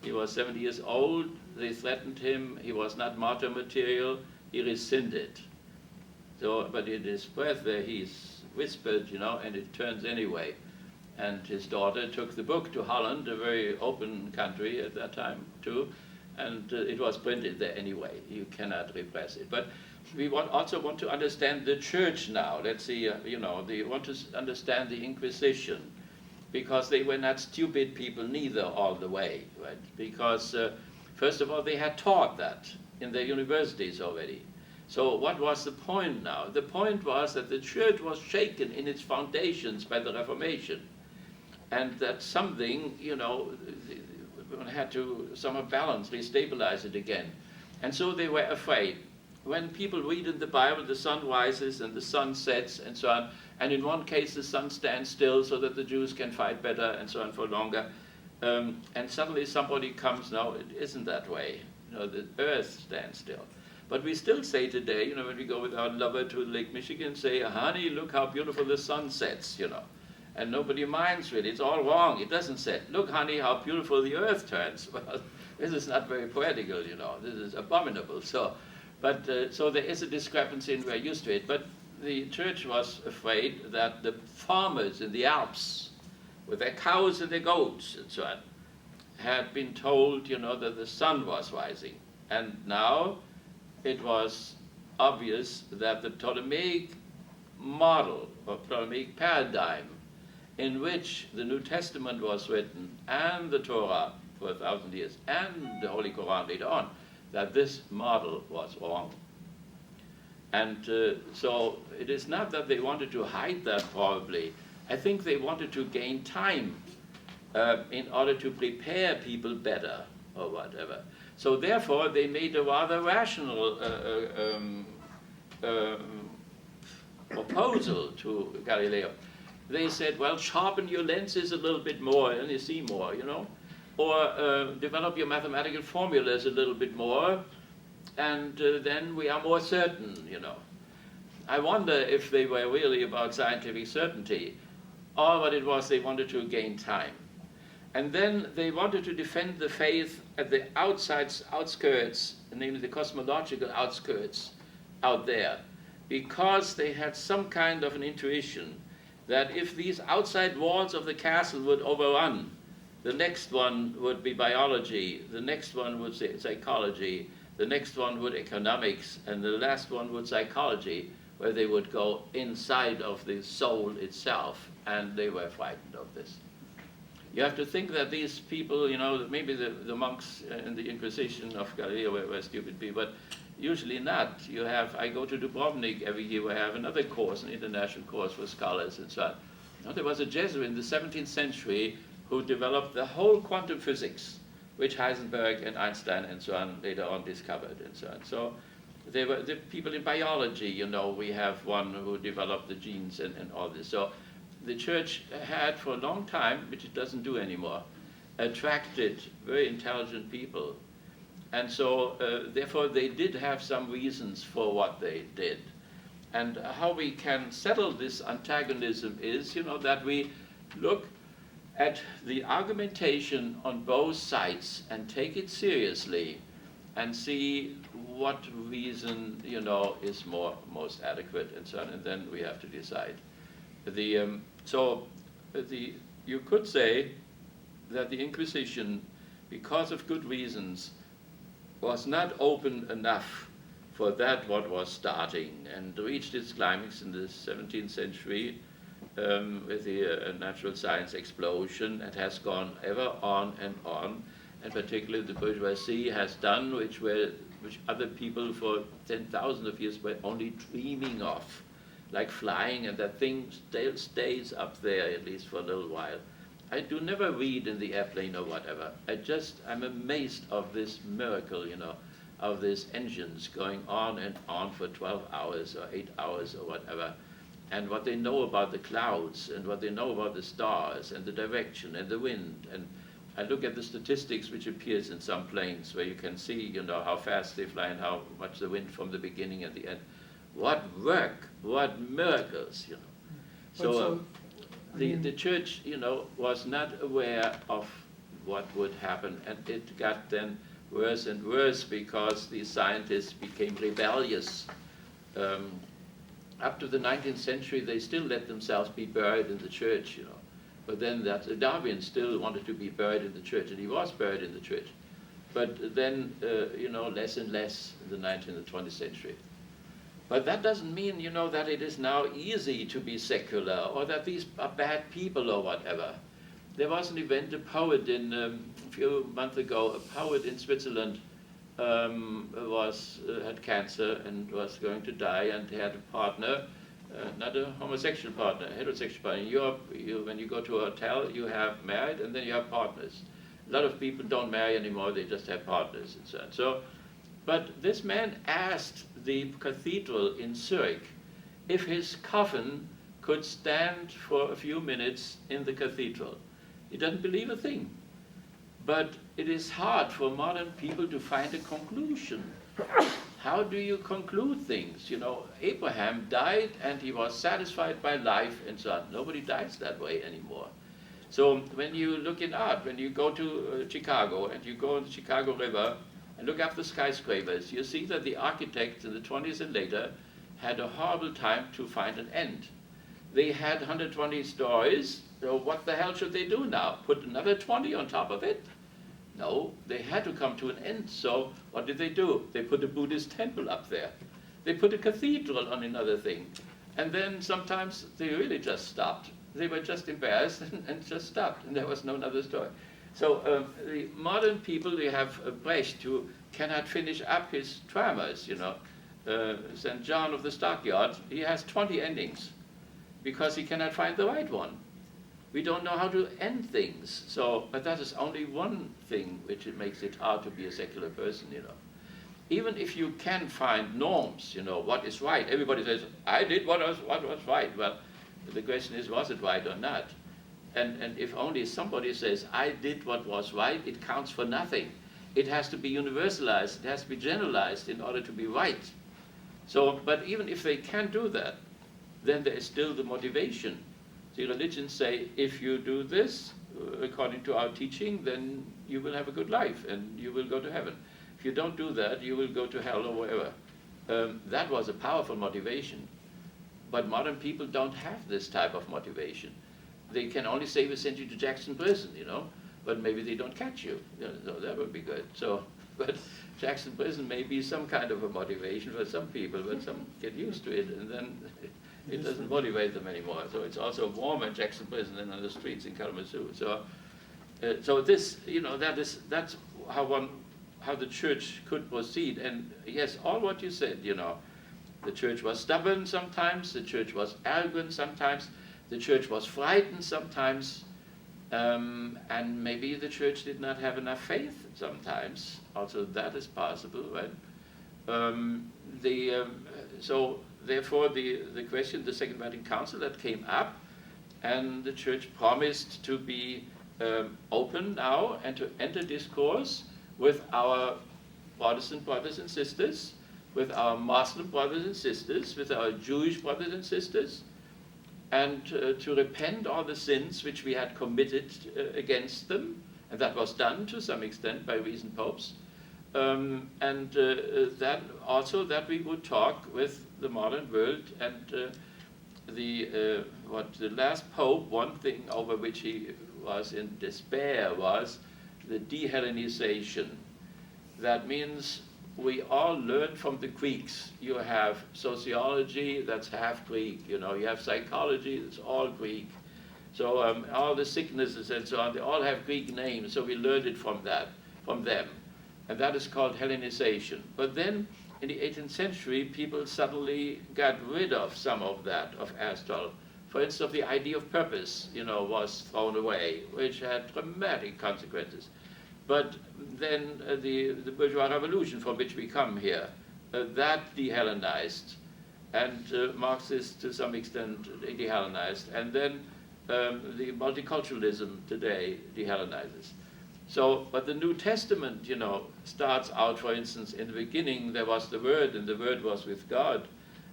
He was 70 years old, they threatened him, he was not martyr material, he rescinded. So, but in his breath there he's whispered, you know, and it turns anyway. And his daughter took the book to Holland, a very open country at that time too, and it was printed there anyway. You cannot repress it. But we also want to understand the church now. Let's see, you know, they want to understand the Inquisition, because they were not stupid people neither all the way, right? Because first of all, they had taught that in their universities already. So what was the point now? The point was that the church was shaken in its foundations by the Reformation, and that something, you know, one had to somehow balance, restabilize it again. And so they were afraid. When people read in the Bible, the sun rises and the sun sets and so on, and in one case the sun stands still so that the Jews can fight better and so on for longer, and suddenly somebody comes, no, it isn't that way. You know, the earth stands still. But we still say today, you know, when we go with our lover to Lake Michigan, say, "Honey, look how beautiful the sun sets," you know. And nobody minds really. It's all wrong. It doesn't set. "Look, honey, how beautiful the earth turns." Well, this is not very poetical, you know. This is abominable. So there is a discrepancy, and we're used to it. But the church was afraid that the farmers in the Alps, with their cows and their goats and so on, had been told, you know, that the sun was rising. And now it was obvious that the Ptolemaic model, or Ptolemaic paradigm, in which the New Testament was written, and the Torah for 1,000 years, and the Holy Quran later on, that this model was wrong. And so it is not that they wanted to hide that, probably. I think they wanted to gain time in order to prepare people better, or whatever. So therefore, they made a rather rational proposal to Galileo. They said, well, sharpen your lenses a little bit more and you see more, you know, or develop your mathematical formulas a little bit more, and then we are more certain, you know. I wonder if they were really about scientific certainty, or what it was they wanted to gain time. And then they wanted to defend the faith at the outskirts, namely the cosmological outskirts out there, because they had some kind of an intuition that if these outside walls of the castle would overrun, the next one would be biology, the next one would say psychology, the next one would economics, and the last one would psychology, where they would go inside of the soul itself, and they were frightened of this. You have to think that these people, you know, maybe the monks in the Inquisition of Galileo were stupid people, but usually not. You have, I go to Dubrovnik every year, we have another course, an international course for scholars and so on. You know, there was a Jesuit in the 17th century who developed the whole quantum physics, which Heisenberg and Einstein and so on later on discovered and so on. So they were the people in biology, you know, we have one who developed the genes and all this. So the church had for a long time, which it doesn't do anymore, attracted very intelligent people. And so, therefore, they did have some reasons for what they did. And how we can settle this antagonism is, that we look at the argumentation on both sides and take it seriously and see what reason, is most adequate and so on, and then we have to decide. You could say that the Inquisition, because of good reasons, was not open enough for that what was starting, and reached its climax in the 17th century with the natural science explosion. It has gone ever on, and particularly the bourgeoisie has done, which other people for 10,000 of years were only dreaming of, like flying, and that thing still stays up there, at least for a little while. I do never read in the airplane or whatever. I'm amazed of this miracle, of these engines going on and on for 12 hours or 8 hours or whatever, and what they know about the clouds and what they know about the stars and the direction and the wind. And I look at the statistics which appears in some planes where you can see, how fast they fly and how much the wind from the beginning and the end. What work, what miracles, The church, was not aware of what would happen, and it got then worse and worse because the scientists became rebellious. Up to the 19th century, they still let themselves be buried in the church, But then Darwin still wanted to be buried in the church, and he was buried in the church. But then, less and less in the 19th and 20th century. But that doesn't mean, that it is now easy to be secular or that these are bad people or whatever. There was an event, a poet a few months ago, a poet in Switzerland had cancer and was going to die, and he had a partner, not a homosexual partner, a heterosexual partner. When you go to a hotel, you have married and then you have partners. A lot of people don't marry anymore, they just have partners and so on. But this man asked the cathedral in Zurich if his coffin could stand for a few minutes in the cathedral. He doesn't believe a thing. But it is hard for modern people to find a conclusion. How do you conclude things? Abraham died and he was satisfied by life and so on. Nobody dies that way anymore. So when you look in art, when you go to Chicago and you go on the Chicago River, and look up the skyscrapers, you see that the architects in the 20s and later had a horrible time to find an end. They had 120 stories, so what the hell should they do now? Put another 20 on top of it? No, they had to come to an end, so what did they do? They put a Buddhist temple up there. They put a cathedral on another thing. And then sometimes they really just stopped. They were just embarrassed and just stopped, and there was no other story. So the modern people, they have Brecht, who cannot finish up his dramas, St. John of the Stockyard, he has 20 endings because he cannot find the right one. We don't know how to end things, but that is only one thing which it makes it hard to be a secular person, Even if you can find norms, what is right. Everybody says, I did what was right. Well, the question is, was it right or not? And if only somebody says, I did what was right, it counts for nothing. It has to be universalized, it has to be generalized in order to be right. But even if they can't do that, then there is still the motivation. The religions say, if you do this, according to our teaching, then you will have a good life and you will go to heaven. If you don't do that, you will go to hell or wherever. That was a powerful motivation. But modern people don't have this type of motivation. They can only say we send you to Jackson Prison, but maybe they don't catch you. So that would be good. But Jackson Prison may be some kind of a motivation for some people, but some get used to it, and then it doesn't motivate them anymore. So it's also warmer in Jackson Prison than on the streets in Kalamazoo. So this, that's how the church could proceed. And yes, all what you said, the church was stubborn sometimes, the church was arrogant sometimes, the church was frightened sometimes, and maybe the church did not have enough faith sometimes. Also, that is possible, right? So therefore, the question, the Second Vatican Council that came up, and the church promised to be open now and to enter discourse with our Protestant brothers and sisters, with our Muslim brothers and sisters, with our Jewish brothers and sisters, and to repent all the sins which we had committed against them, and that was done to some extent by recent popes, and that also that we would talk with the modern world. And the last pope, one thing over which he was in despair was the de-Hellenization. That means we all learn from the Greeks. You have sociology, that's half Greek. You know, you have psychology, that's all Greek. So all the sicknesses and so on, they all have Greek names. So we learned it from them, and that is called Hellenization. But then, in the 18th century, people suddenly got rid of some of that of Aristotle. For instance, the idea of purpose, you know, was thrown away, which had dramatic consequences. But then the bourgeois revolution from which we come here, that de-Hellenized, and Marxists to some extent de-Hellenized, and then the multiculturalism today de-Hellenizes. So, but the New Testament, you know, starts out, for instance, in the beginning there was the Word, and the Word was with God,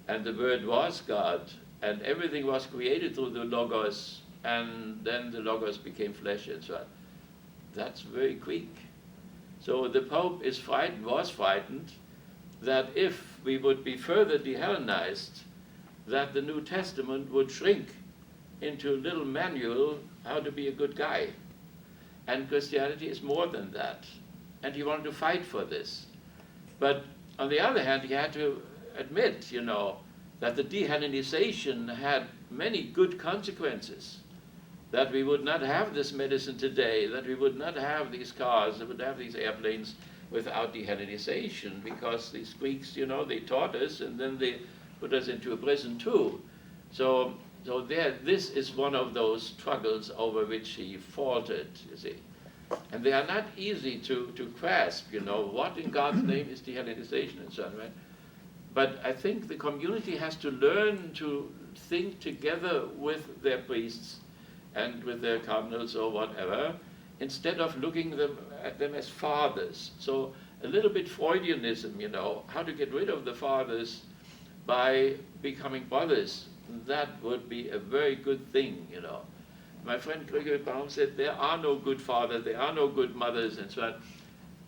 and the Word was God, and everything was created through the Logos, and then the Logos became flesh and so on. That's very Greek. So the Pope was frightened that if we would be further de-Hellenized, that the New Testament would shrink into a little manual how to be a good guy. And Christianity is more than that. And he wanted to fight for this. But on the other hand, he had to admit, you know, that the de-Hellenization had many good consequences. That we would not have this medicine today, that we would not have these cars, that we would have these airplanes without de-Hellenization, because these Greeks, you know, they taught us and then they put us into a prison too. So this is one of those struggles over which he faltered, you see. And they are not easy to grasp, you know, what in God's name is de-Hellenization and so on, right? But I think the community has to learn to think together with their priests and with their cardinals or whatever, instead of looking at them as fathers. So a little bit Freudianism, you know, how to get rid of the fathers by becoming brothers. That would be a very good thing, you know. My friend Gregory Baum said, there are no good fathers, there are no good mothers, and so on.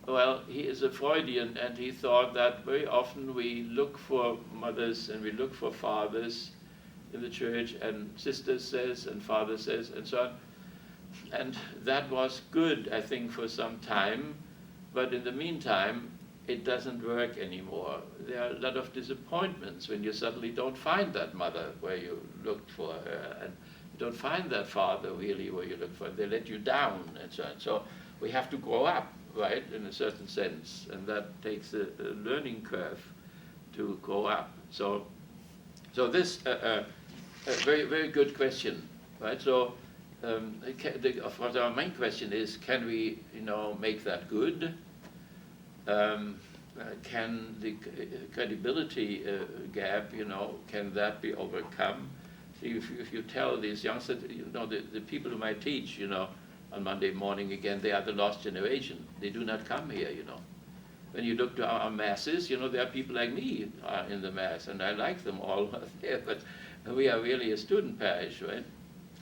Well, he is a Freudian, and he thought that very often we look for mothers and we look for fathers in the church, and sister says, and father says, and so on. And that was good, I think, for some time, but in the meantime, it doesn't work anymore. There are a lot of disappointments when you suddenly don't find that mother where you looked for her, and you don't find that father really where you look for her. They let you down, and so on. So we have to grow up, right, in a certain sense, and that takes a learning curve to grow up. So this a very, very good question, right? So our main question is, can we, you know, make that good? Can the credibility gap, you know, can that be overcome? See, if you tell these youngsters, you know, the people whom I teach, you know, on Monday morning again, they are the lost generation. They do not come here, you know. When you look to our masses, you know, there are people like me in the mass, and I like them all there, but we are really a student parish, right?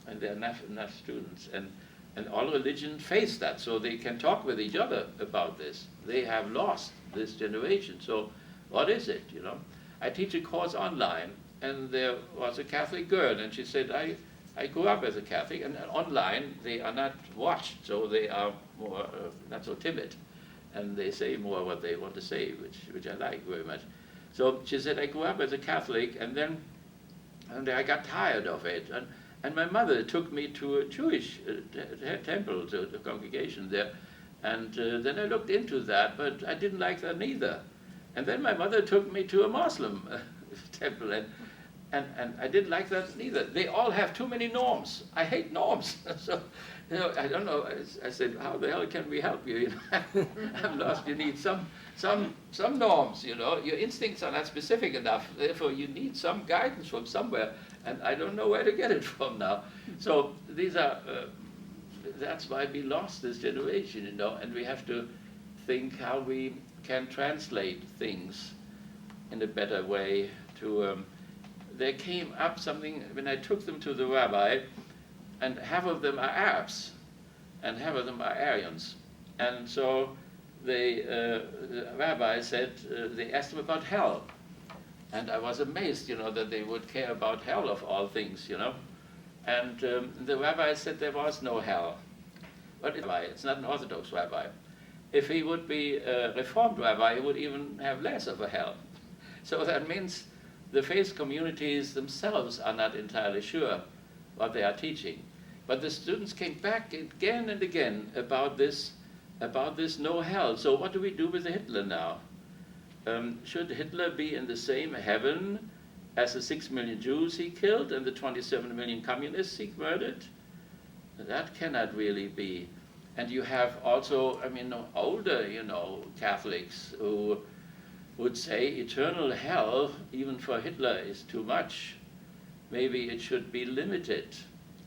And there are enough students. And all religions face that, so they can talk with each other about this. They have lost this generation, so what is it, you know? I teach a course online, and there was a Catholic girl, and she said, I grew up as a Catholic, and online they are not watched, so they are more, not so timid, and they say more what they want to say, which I like very much. So she said, I grew up as a Catholic, and then I got tired of it. And my mother took me to a Jewish temple, to the congregation there, and then I looked into that, but I didn't like that neither. And then my mother took me to a Muslim temple, and I didn't like that neither. They all have too many norms. I hate norms. So, you know, I don't know. I said, how the hell can we help you? You know, I'm lost. You need some norms. You know, your instincts are not specific enough. Therefore, you need some guidance from somewhere. And I don't know where to get it from now. So these are that's why we lost this generation, and we have to think how we can translate things in a better way to, there came up something, when I took them to the rabbi, and half of them are Arabs, and half of them are Aryans. And so the rabbi said, they asked him about hell. And I was amazed, that they would care about hell of all things, And the rabbi said there was no hell. But it's not an Orthodox rabbi. If he would be a Reformed rabbi, he would even have less of a hell. So that means the faith communities themselves are not entirely sure what they are teaching. But the students came back again and again about this no hell. So what do we do with Hitler now? Should Hitler be in the same heaven as the 6 million Jews he killed and the 27 million communists he murdered? That cannot really be. And you have also, older, Catholics who would say eternal hell, even for Hitler, is too much. Maybe it should be limited.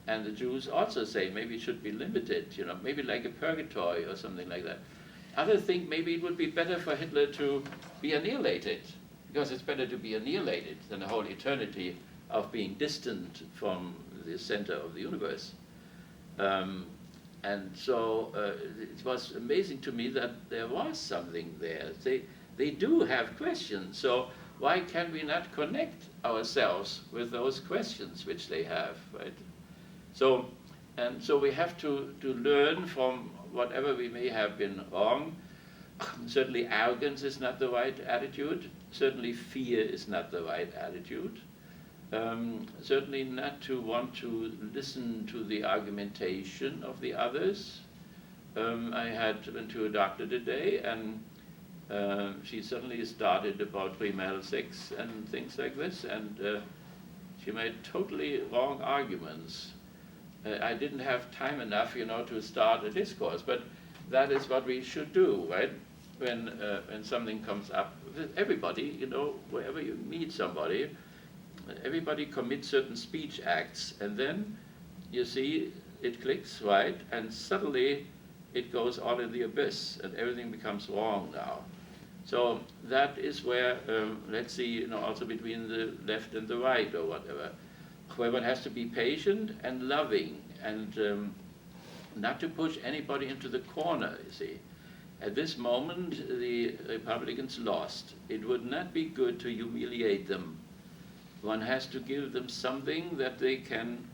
And the Jews also say maybe it should be limited, maybe like a purgatory or something like that. Others think maybe it would be better for Hitler to be annihilated, because it's better to be annihilated than a whole eternity of being distant from the center of the universe. And so it was amazing to me that there was something there. They do have questions, so why can we not connect ourselves with those questions which they have, right? So we have to learn from whatever we may have been wrong. Certainly arrogance is not the right attitude. Certainly fear is not the right attitude. Certainly not to want to listen to the argumentation of the others. I went to a doctor today, and she suddenly started about premarital sex and things like this, and she made totally wrong arguments. I didn't have time enough, to start a discourse, but that is what we should do, right? When something comes up, everybody, wherever you meet somebody, everybody commits certain speech acts, and then you see it clicks, right? And suddenly it goes all in the abyss, and everything becomes wrong now. So that is where, let's see, also between the left and the right or whatever, where one has to be patient and loving, and not to push anybody into the corner, you see. At this moment, the Republicans lost. It would not be good to humiliate them. One has to give them something that they can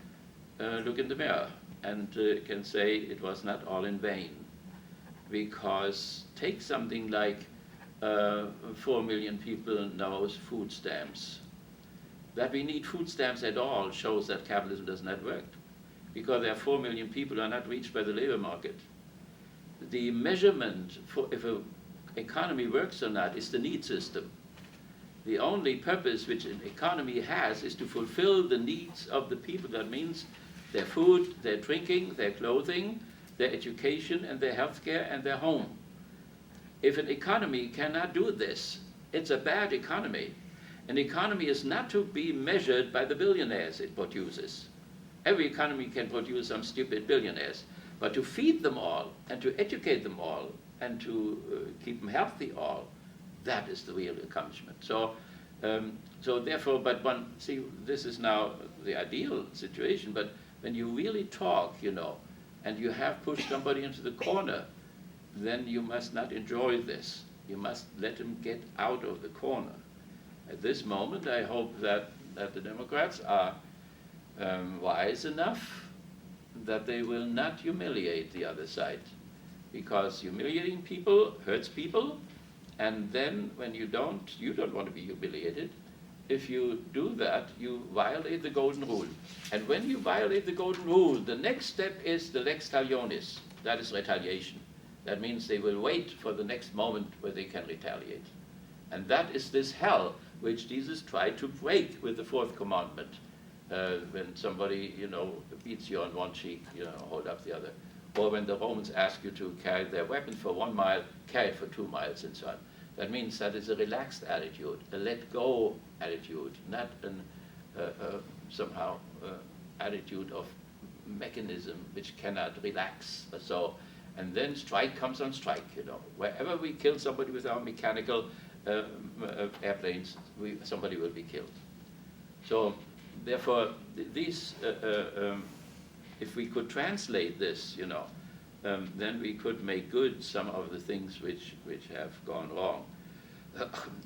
look in the mirror and can say it was not all in vain. Because take something like 4 million people knows food stamps. That we need food stamps at all shows that capitalism does not work, because there are 4 million people who are not reached by the labor market. The measurement for if an economy works or not is the need system. The only purpose which an economy has is to fulfill the needs of the people. That means their food, their drinking, their clothing, their education, and their healthcare, and their home. If an economy cannot do this, it's a bad economy. An economy is not to be measured by the billionaires it produces. Every economy can produce some stupid billionaires, but to feed them all, and to educate them all, and to keep them healthy all, that is the real accomplishment. So therefore, but one, see, this is now the ideal situation, but when you really talk, and you have pushed somebody into the corner, then you must not enjoy this. You must let him get out of the corner. At this moment, I hope that the Democrats are wise enough that they will not humiliate the other side, because humiliating people hurts people, and then when you don't want to be humiliated. If you do that, you violate the golden rule. And when you violate the golden rule, the next step is the lex talionis. That is retaliation. That means they will wait for the next moment where they can retaliate. And that is this hell which Jesus tried to break with the fourth commandment. When somebody, beats you on one cheek, hold up the other. Or when the Romans ask you to carry their weapon for 1 mile, carry it for 2 miles and so on. That means that is a relaxed attitude, a let-go attitude, not an somehow attitude of mechanism which cannot relax. So, and then strike comes on strike, Wherever we kill somebody with our mechanical airplanes, somebody will be killed. So, therefore, these, if we could translate this, then we could make good some of the things which have gone wrong.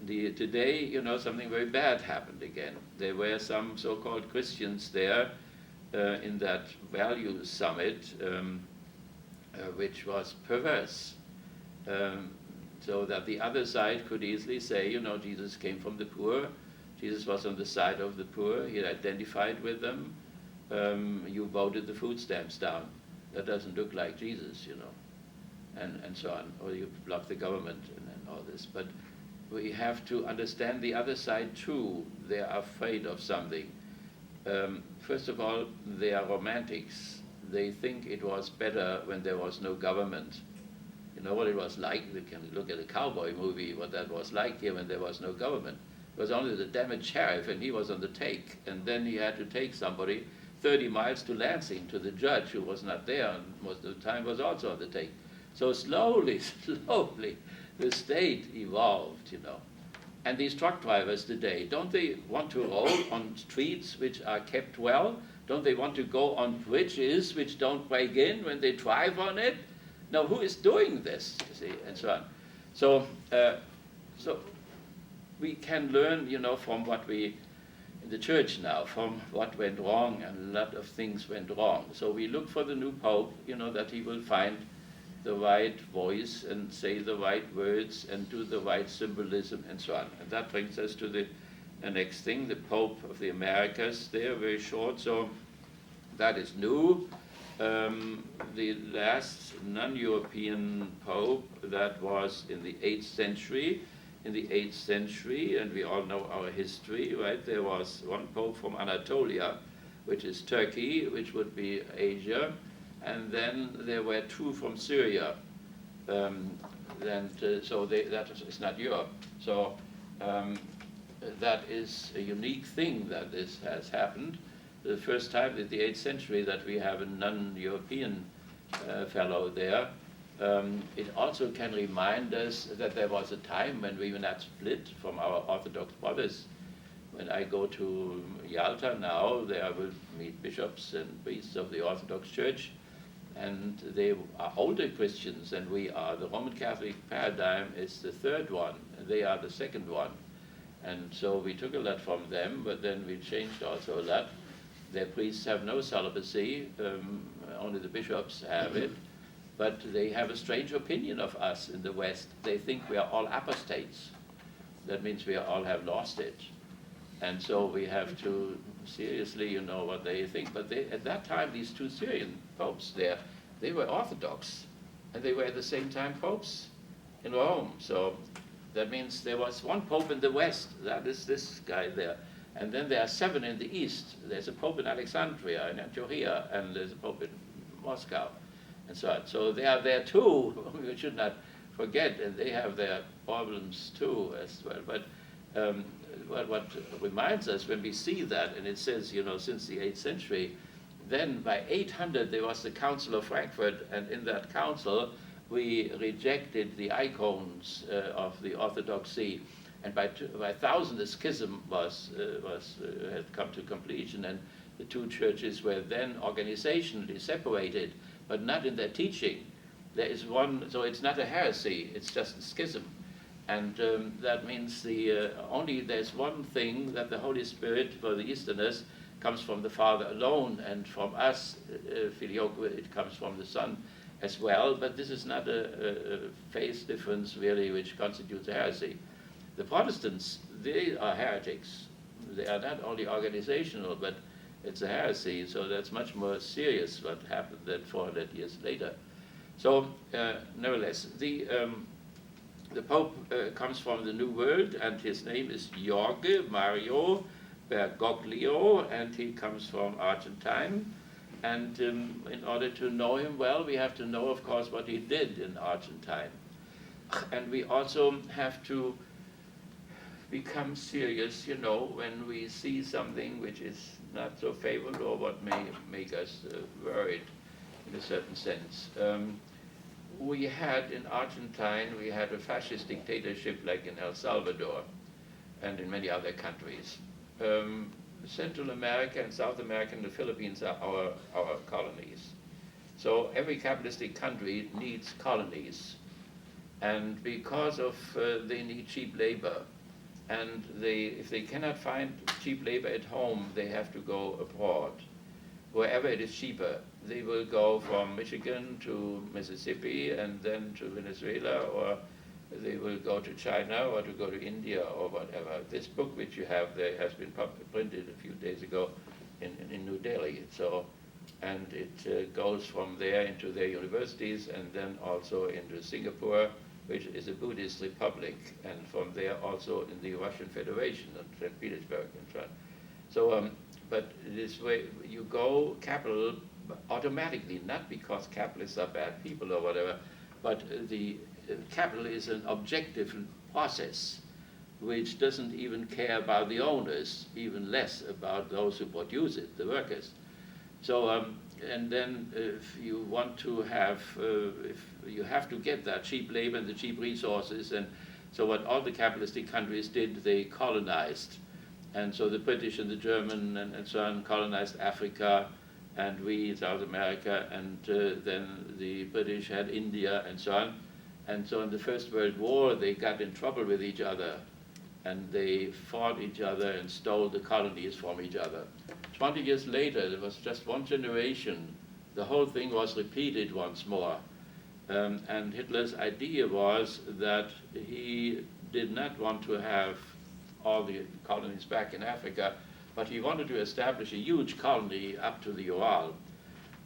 Today, something very bad happened again. There were some so-called Christians there in that values summit, which was perverse. So that the other side could easily say, Jesus came from the poor, Jesus was on the side of the poor, he identified with them, you voted the food stamps down. That doesn't look like Jesus, and so on, or you block the government and all this. But we have to understand the other side too. They are afraid of something. First of all, they are romantics. They think it was better when there was no government. You know what it was like? You can look at a cowboy movie, what that was like here when there was no government. It was only the damned sheriff, and he was on the take. And then he had to take somebody 30 miles to Lansing, to the judge who was not there, and most of the time was also on the take. So slowly, the state evolved, And these truck drivers today, don't they want to roll on streets which are kept well? Don't they want to go on bridges which don't break in when they drive on it? Now, who is doing this, you see, and so on. So, so we can learn, from what we, in the church now, from what went wrong, and a lot of things went wrong. So we look for the new Pope, that he will find the right voice and say the right words and do the right symbolism and so on. And that brings us to the next thing, the Pope of the Americas. They are very short, so that is new. The last non-European Pope, that was in the 8th century. In the 8th century, and we all know our history, right? There was one Pope from Anatolia, which is Turkey, which would be Asia. And then there were 2 from Syria, so that is not Europe. So that is a unique thing that this has happened. The first time in the 8th century that we have a non-European fellow there. It also can remind us that there was a time when we were not split from our Orthodox brothers. When I go to Yalta now, there I will meet bishops and priests of the Orthodox Church, and they are older Christians than we are. The Roman Catholic paradigm is the third one, and they are the second one. And so we took a lot from them, but then we changed also a lot. Their priests have no celibacy, only the bishops have it, but they have a strange opinion of us in the West. They think we are all apostates. That means we all have lost it. And so we have to seriously, what they think. But at that time, these 2 Syrian popes there, they were Orthodox. And they were at the same time popes in Rome. So that means there was one pope in the West. That is this guy there. And then there are 7 in the East. There's a pope in Alexandria, in Antiochia, and there's a pope in Moscow, and so on. So they are there too. We should not forget, and they have their problems too as well. But what reminds us when we see that, and it says, since the 8th century, then by 800 there was the Council of Frankfurt, and in that council we rejected the icons of the Orthodoxy, and by 1000 the schism had come to completion, and the 2 churches were then organizationally separated, but not in their teaching. There is one, so it's not a heresy, it's just a schism. And that means only there's one thing, that the Holy Spirit for the Easterners comes from the Father alone, and from us, Filioque, it comes from the Son as well, but this is not a faith difference really which constitutes a heresy. The Protestants, they are heretics. They are not only organizational, but it's a heresy, so that's much more serious what happened than 400 years later. So, nevertheless, the Pope comes from the New World, and his name is Jorge Mario Bergoglio, and he comes from Argentine. And in order to know him well, we have to know, of course, what he did in Argentine. And we also have to become serious, when we see something which is not so favorable or what may make us worried in a certain sense. We had in Argentine, we had a fascist dictatorship like in El Salvador and in many other countries. Central America and South America and the Philippines are our colonies. So every capitalistic country needs colonies. And because of they need cheap labor, and if they cannot find cheap labor at home, they have to go abroad. Wherever it is cheaper, they will go from Michigan to Mississippi and then to Venezuela, or they will go to China or to go to India or whatever. This book which you have there has been printed a few days ago in New Delhi. So, and it goes from there into their universities and then also into Singapore, which is a Buddhist republic, and from there also in the Russian Federation and St. Petersburg and so on. So, but this way you go capital automatically, not because capitalists are bad people or whatever, but the capital is an objective process which doesn't even care about the owners, even less about those who produce it, the workers. So, and then if you want to have, if you have to get that cheap labor and the cheap resources, and so what all the capitalistic countries did, they colonized. And so the British and the German and so on colonized Africa, and we, South America, and then the British had India and so on. And so in the First World War, they got in trouble with each other, and they fought each other and stole the colonies from each other. 20 years later, there was just one generation, the whole thing was repeated once more. And Hitler's idea was that he did not want to have all the colonies back in Africa, but he wanted to establish a huge colony up to the Ural.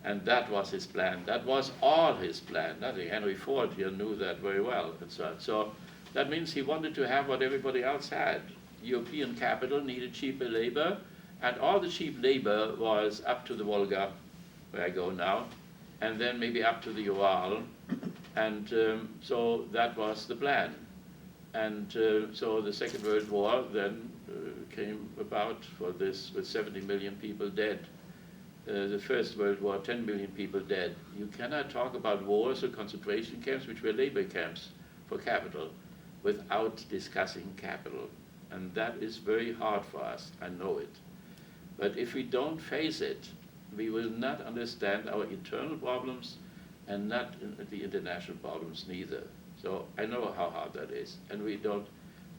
And that was his plan. That was all his plan. Nothing. Henry Ford here knew that very well. And so that means he wanted to have what everybody else had. European capital needed cheaper labor, and all the cheap labor was up to the Volga, where I go now, and then maybe up to the Ural. And so that was the plan. And so the Second World War then came about for this, with 70 million people dead. The First World War, 10 million people dead. You cannot talk about wars or concentration camps, which were labor camps for capital, without discussing capital. And that is very hard for us, I know it. But if we don't face it, we will not understand our internal problems and not the international problems neither. So I know how hard that is. And we don't,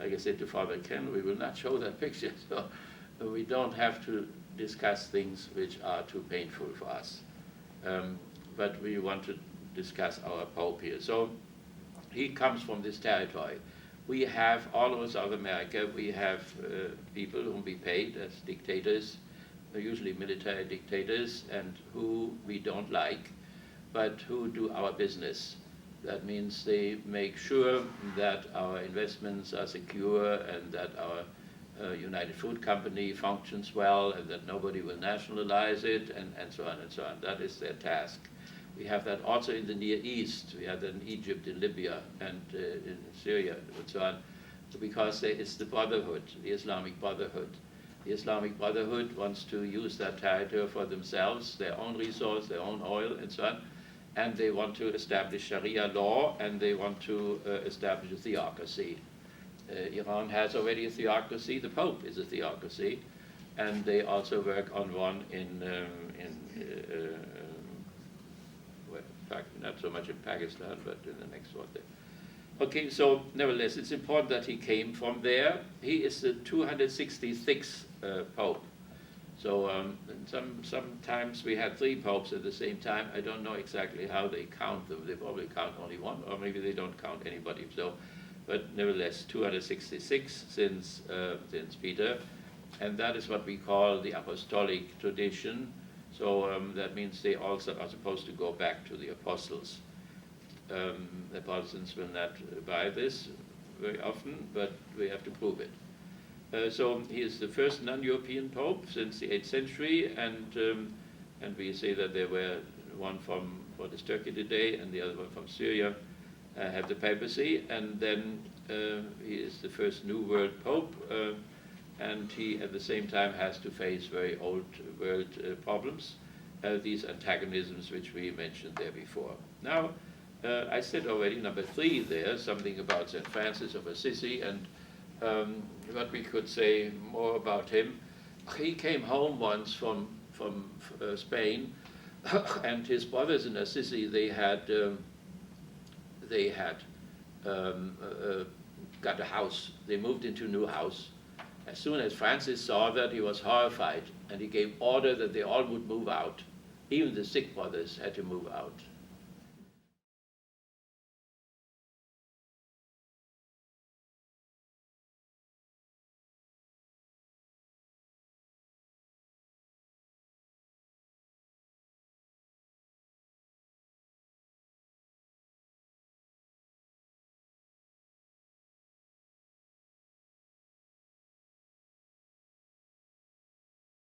like I said to Father Ken, we will not show that picture. So we don't have to discuss things which are too painful for us. But we want to discuss our Pope here. So he comes from this territory. We have all over South America, we have people whom we paid as dictators, usually military dictators, and who we don't like, but who do our business. That means they make sure that our investments are secure and that our United Food Company functions well and that nobody will nationalize it and so on and so on. That is their task. We have that also in the Near East. We have that in Egypt, in Libya, and in Syria, and so on, because there is the Brotherhood, the Islamic Brotherhood. The Islamic Brotherhood wants to use that territory for themselves, their own resource, their own oil, and so on, and they want to establish Sharia law, and they want to establish a theocracy. Iran has already a theocracy. The Pope is a theocracy, and they also work on one well, in fact, not so much in Pakistan, but in the next one there. Okay, so nevertheless, it's important that he came from there. He is the 266th Pope. So sometimes we had 3 popes at the same time. I don't know exactly how they count them. They probably count only one, or maybe they don't count anybody. So, but nevertheless, 266 since Peter, and that is what we call the apostolic tradition. So that means they also are supposed to go back to the apostles. The Protestants will not buy this very often, but we have to prove it. So he is the first non-European pope since the 8th century, and we say that there were one from what is Turkey today and the other one from Syria have the papacy, and then he is the first New World Pope, and he at the same time has to face very old world problems, these antagonisms which we mentioned there before. Now, I said already, number 3 there, something about St. Francis of Assisi, and what we could say more about him. He came home once from Spain, and his brothers in Assisi, they had got a house. They moved into a new house. As soon as Francis saw that, he was horrified, and he gave order that they all would move out. Even the sick brothers had to move out.